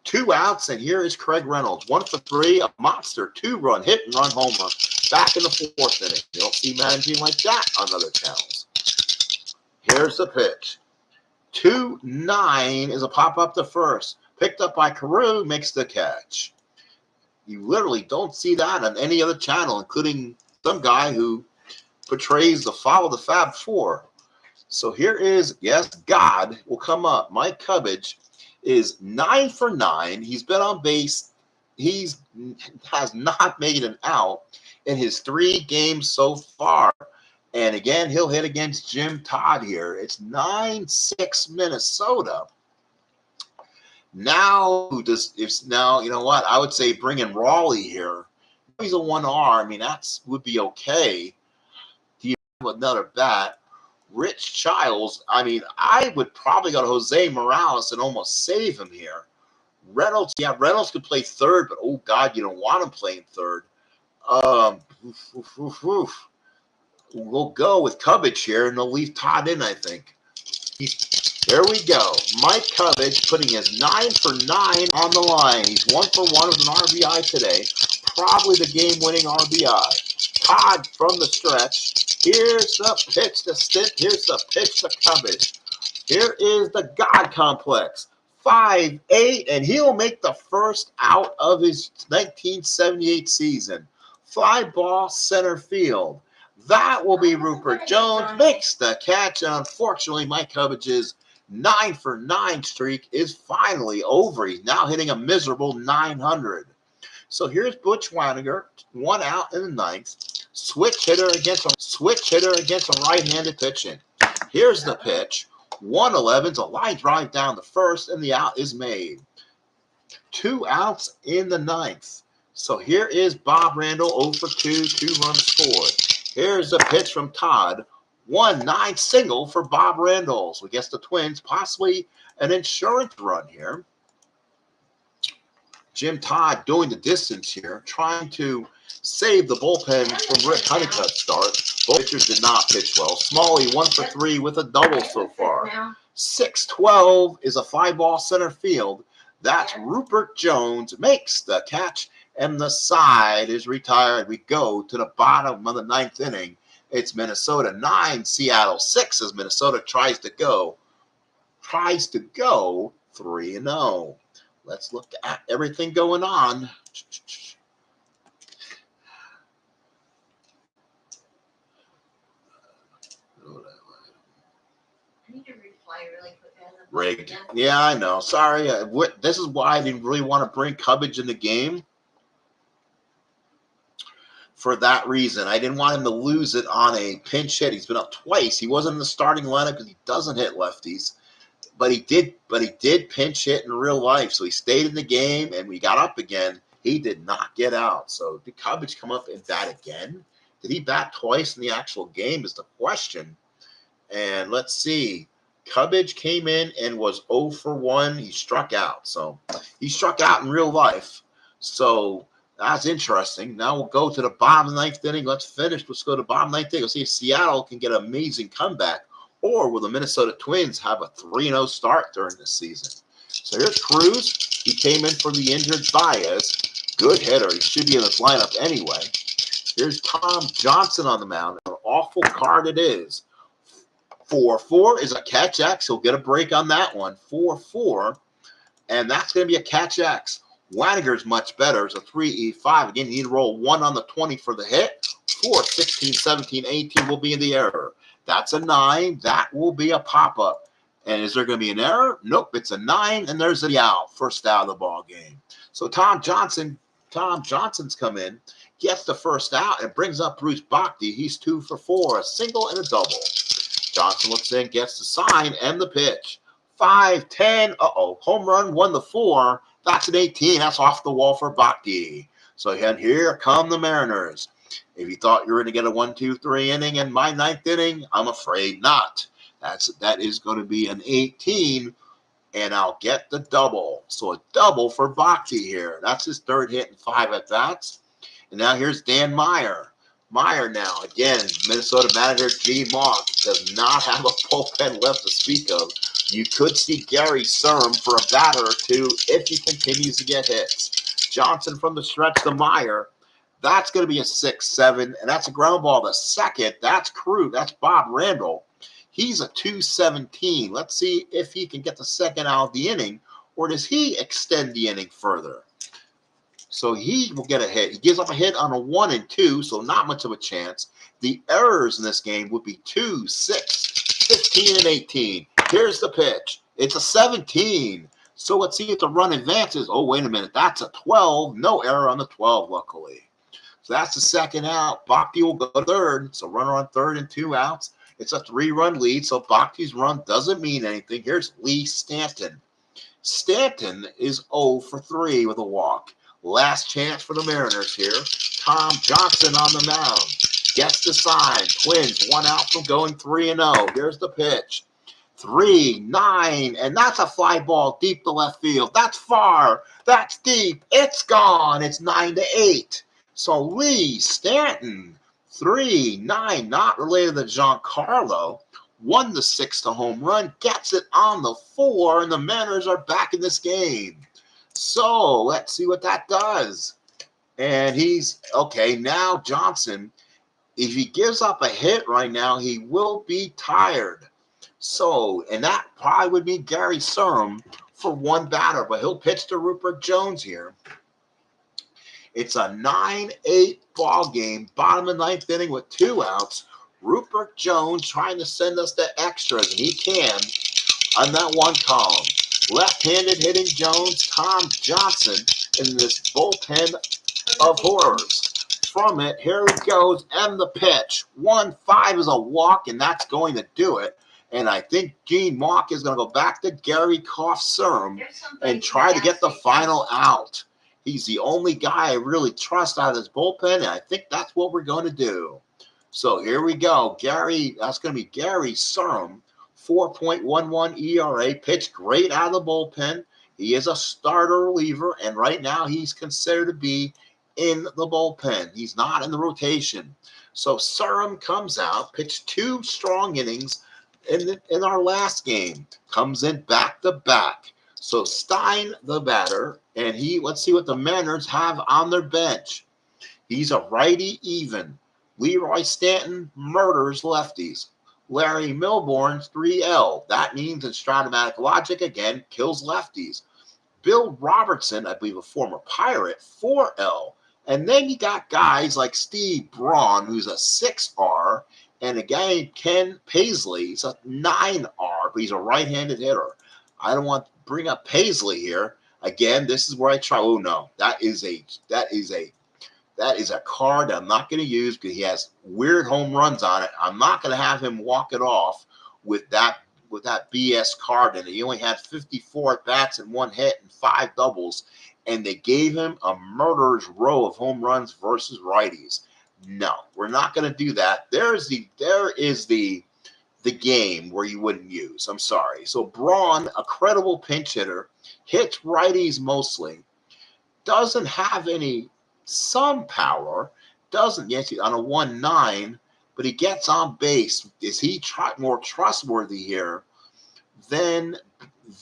2 outs, and here is Craig Reynolds. 1 for 3, a monster 2-run hit and run homer. Back in the 4th inning. You don't see managing like that on other channels. Here's the pitch. 2-9 is a pop up to first. Picked up by Carew, makes the catch. You literally don't see that on any other channel, including some guy who portrays the Follow the Fab 4. So here is, yes, God will come up. Mike Cubbage is 9 for 9. He's been on base. He has not made an out in his 3 games so far. And again, he'll hit against Jim Todd here. It's 9-6 Minnesota. Now, you know what? I would say bring in Raleigh here. He's a 1R. I mean, would be okay. Do you have another bat? Rich Childs. I mean, I would probably go to Jose Morales and almost save him here. Reynolds, Reynolds could play third, but oh God, you don't want him playing third. We'll go with Cubbage here, and they'll leave Todd in, I think. There we go. Mike Cubbage putting his 9 for 9 on the line. He's 1 for 1 with an RBI today. Probably the game-winning RBI. Todd from the stretch. Here's the pitch to Stint. Here's the pitch to Cubbage. Here is the God complex. 5-8, and he'll make the first out of his 1978 season. Fly ball center field. That will be Rupert Jones. Makes the catch, and unfortunately, Mike Cubbage's 9 for 9 streak is finally over. He's now hitting a miserable 900. So here's Butch Weininger, 1 out in the 9th. Switch hitter against a right-handed pitching. Here's the pitch. 111's a line drive down the first, and the out is made. 2 outs in the 9th. So here is Bob Randall, 0 for 2, 2 runs scored. Here's the pitch from Todd. 1-9 single for Bob Randall. So I guess the Twins, possibly an insurance run here. Jim Todd doing the distance here, trying to save the bullpen from Rick Honeycutt's start. Both pitchers did not pitch well. Smalley 1 for 3 with a double so far. 6-12 is a fly ball center field. That's Rupert Jones makes the catch, and the side is retired. We go to the bottom of the 9th inning. It's Minnesota 9, Seattle 6 as Minnesota tries to go 3-0. Let's look at everything going on. Rigged. Yeah, I know. Sorry. This is why I didn't really want to bring Cubbage in the game. For that reason, I didn't want him to lose it on a pinch hit. He's been up twice. He wasn't in the starting lineup because he doesn't hit lefties, but he did pinch hit in real life. So he stayed in the game, and we got up again. He did not get out. So did Cubbage come up and bat again? Did he bat twice in the actual game? Is the question. And let's see. Cubbage came in and was 0 for 1. He struck out. So he struck out in real life. So that's interesting. Now we'll go to the bottom of the 9th inning. Let's finish. Let's go to the bottom of the 9th inning. Let's see if Seattle can get an amazing comeback, or will the Minnesota Twins have a 3-0 start during this season? So here's Cruz. He came in for the injured Baez. Good hitter. He should be in this lineup anyway. Here's Tom Johnson on the mound. An awful card it is. 4-4 is a catch X. He'll get a break on that one. 4-4. And that's going to be a catch X. Waniger's much better. It's a 3E5. Again, you need to roll 1 on the 20 for the hit. 4, 16, 17, 18 will be in the error. That's a 9. That will be a pop-up. And is there going to be an error? Nope, it's a 9, and there's the out. First out of the ball game. So Tom Johnson's come in, gets the first out, and brings up Bruce Bhakti. He's 2 for 4, a single and a double. Johnson looks in, gets the sign and the pitch. 5, 10, home run, 1 to 4. That's an 18. That's off the wall for Bhakti. So and here come the Mariners. If you thought you were going to get a 1, 2, 3 inning in my 9th inning, I'm afraid not. That is going to be an 18, and I'll get the double. So a double for Bhakti here. That's his 3rd hit and 5 at bats. And now here's Dan Meyer. Meyer now, again, Minnesota manager Gene Mauch does not have a bullpen left to speak of. You could see Gary Serm for a batter or two if he continues to get hits. Johnson from the stretch to Meyer. That's going to be a 6-7, and that's a ground ball to second. That's Crew. That's Bob Randall. He's a 2-17. Let's see if he can get the second out of the inning, or does he extend the inning further? So he will get a hit. He gives up a hit on a 1 and 2, so not much of a chance. The errors in this game would be 2, 6, 15, and 18. Here's the pitch. It's a 17. So let's see if the run advances. Oh, wait a minute. That's a 12. No error on the 12, luckily. So that's the second out. Bhakti will go third. So runner on third and 2 outs. It's a 3-run lead, so Bhakti's run doesn't mean anything. Here's Lee Stanton. Stanton is 0 for 3 with a walk. Last chance for the Mariners here. Tom Johnson on the mound. Gets the sign. Twins 1 out from going 3-0. Here's the pitch. 3, 9, and that's a fly ball deep to left field. That's far. That's deep. It's gone. It's 9-8. So Lee Stanton, 3, 9, not related to Giancarlo. 1-6 to home run. Gets it on the 4, and the Mariners are back in this game. So let's see what that does. And he's okay. Now Johnson, if he gives up a hit right now, he will be tired. So, and that probably would be Gary Serm for 1 batter, but he'll pitch to Rupert Jones here. It's a 9-8 ball game, bottom of 9th inning with 2 outs. Rupert Jones trying to send us the extras, and he can on that 1 column. Left-handed hitting Jones, Tom Johnson in this bullpen of horrors. From it, here he goes, and the pitch. 1-5 is a walk, and that's going to do it. And I think Gene Mauch is going to go back to Gary Serm and try to get the final out. He's the only guy I really trust out of this bullpen, and I think that's what we're going to do. So here we go. That's going to be Gary Serm, 4.11 ERA, pitched great out of the bullpen. He is a starter reliever, and right now he's considered to be in the bullpen. He's not in the rotation. So Serm comes out, pitched 2 strong innings in our last game, comes in back-to-back. So Stein, the batter, and let's see what the Mariners have on their bench. He's a righty even. Leroy Stanton murders lefties. Larry Milbourne's 3L. That means in Stratomatic logic, again, kills lefties. Bill Robertson, I believe a former Pirate, 4L. And then you got guys like Steve Braun, who's a 6R, and a guy named Ken Paisley, he's a 9R, but he's a right-handed hitter. I don't want to bring up Paisley here. Again, this is where I try. Oh no, that is a card I'm not going to use because he has weird home runs on it. I'm not going to have him walk it off with that BS card in it. He only had 54 at bats and 1 hit and 5 doubles, and they gave him a murderer's row of home runs versus righties. No, we're not going to do that. There is the game where you wouldn't use. I'm sorry. So Braun, a credible pinch hitter, hits righties mostly, doesn't have some power, doesn't get on a 1-9, but he gets on base. Is he more trustworthy here than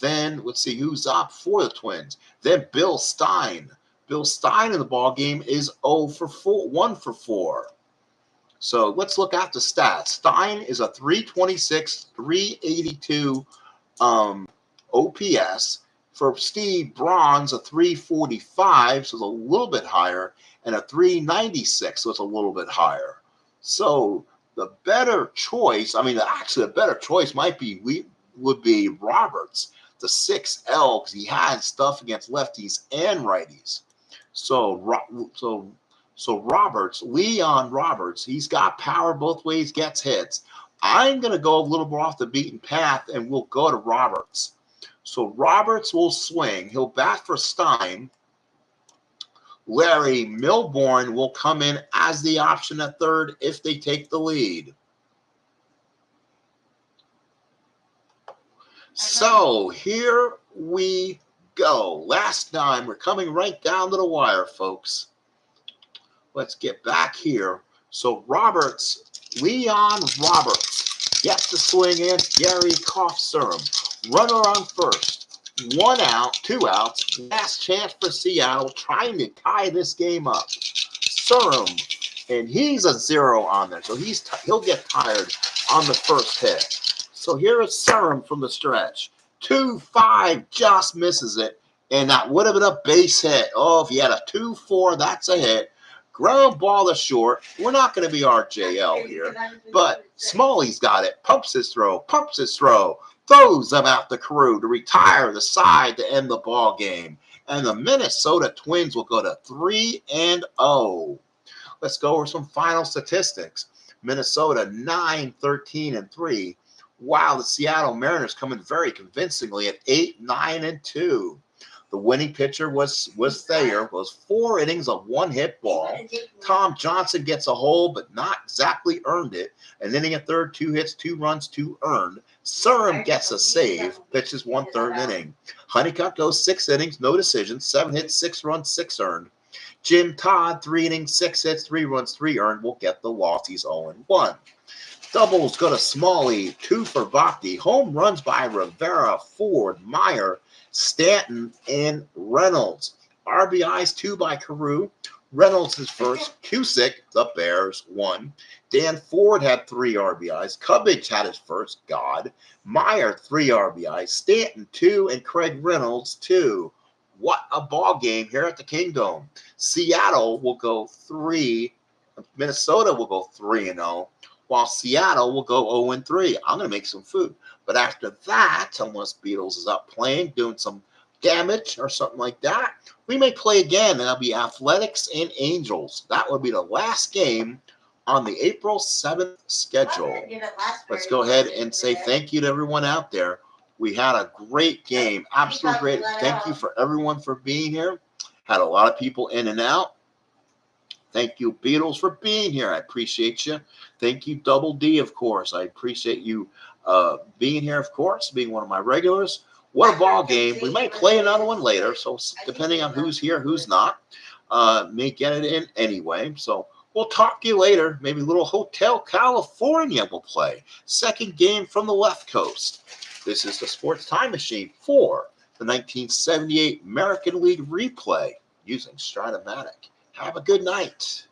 let's see who's up for the Twins? Then Bill Stein. Bill Stein in the ball game is 1 for 4. So let's look at the stats. Stein is a 326, 382 OPS. For Steve, Braun's a 345, so it's a little bit higher, and a 396, so it's a little bit higher. So the better choice, actually the better choice would be Roberts, the 6L, because he had stuff against lefties and righties. So Roberts, Leon Roberts, he's got power both ways, gets hits. I'm going to go a little more off the beaten path, and we'll go to Roberts. So Roberts will swing. He'll bat for Stein. Larry Milbourne will come in as the option at third if they take the lead. So here we go. Last time, we're coming right down to the wire, folks. Let's get back here. So Roberts, Leon Roberts gets the swing in. Gary Koff-Surum. Runner on first. 1 out, 2 outs. Last chance for Seattle, trying to tie this game up. Surum, and he's a 0 on there, so he'll get tired on the first hit. So here is Surum from the stretch. 2-5, just misses it, and that would have been a base hit. Oh, if he had a 2-4, that's a hit. Ground ball to short. We're not going to be RJL here, but Smalley's got it. Pumps his throw, throws them out the crew to retire the side to end the ball game. And the Minnesota Twins will go to 3-0. Let's go over some final statistics. Minnesota 9-13-3. Wow, the Seattle Mariners coming very convincingly at 8-9-2. The winning pitcher was Thayer, was 4 innings of 1 hit ball. Tom Johnson gets a hole, but not exactly earned it. An inning at third, 2 hits, 2 runs, 2 earned. Surum gets a save, pitches 1/3 inning. Honeycutt goes 6 innings, no decisions, 7 hits, 6 runs, 6 earned. Jim Todd, 3 innings, 6 hits, 3 runs, 3 earned, will get the loss. He's 0-1. Doubles go to Smalley, 2 for Bhakti. Home runs by Rivera, Ford, Meyer, Stanton, and Reynolds. RBIs, 2 by Carew. Reynolds his first. Cusick, the Bears, 1. Dan Ford had 3 RBIs. Cubbage had his first. God. Meyer, 3 RBIs. Stanton, 2. And Craig Reynolds, 2. What a ball game here at the Kingdome. Seattle will go 3. Minnesota will go 3-0. While Seattle will go 0-3. I'm going to make some food. But after that, unless Beatles is up playing, doing some damage or something like that, we may play again, and that'll be Athletics and Angels. That would be the last game on the April 7th schedule. Let's go ahead and say thank you to everyone out there. We had a great game. Absolutely great. Thank you for everyone for being here. Had a lot of people in and out. Thank you, Beatles, for being here. I appreciate you. Thank you, Double D, of course. I appreciate you being here, of course, being one of my regulars. What a ball game. We might play another one later, so depending on who's here, who's not, may get it in anyway. So we'll talk to you later. Maybe a little Hotel California will play. Second game from the left coast. This is the Sports Time Machine for the 1978 American League replay using Stratomatic. Have a good night.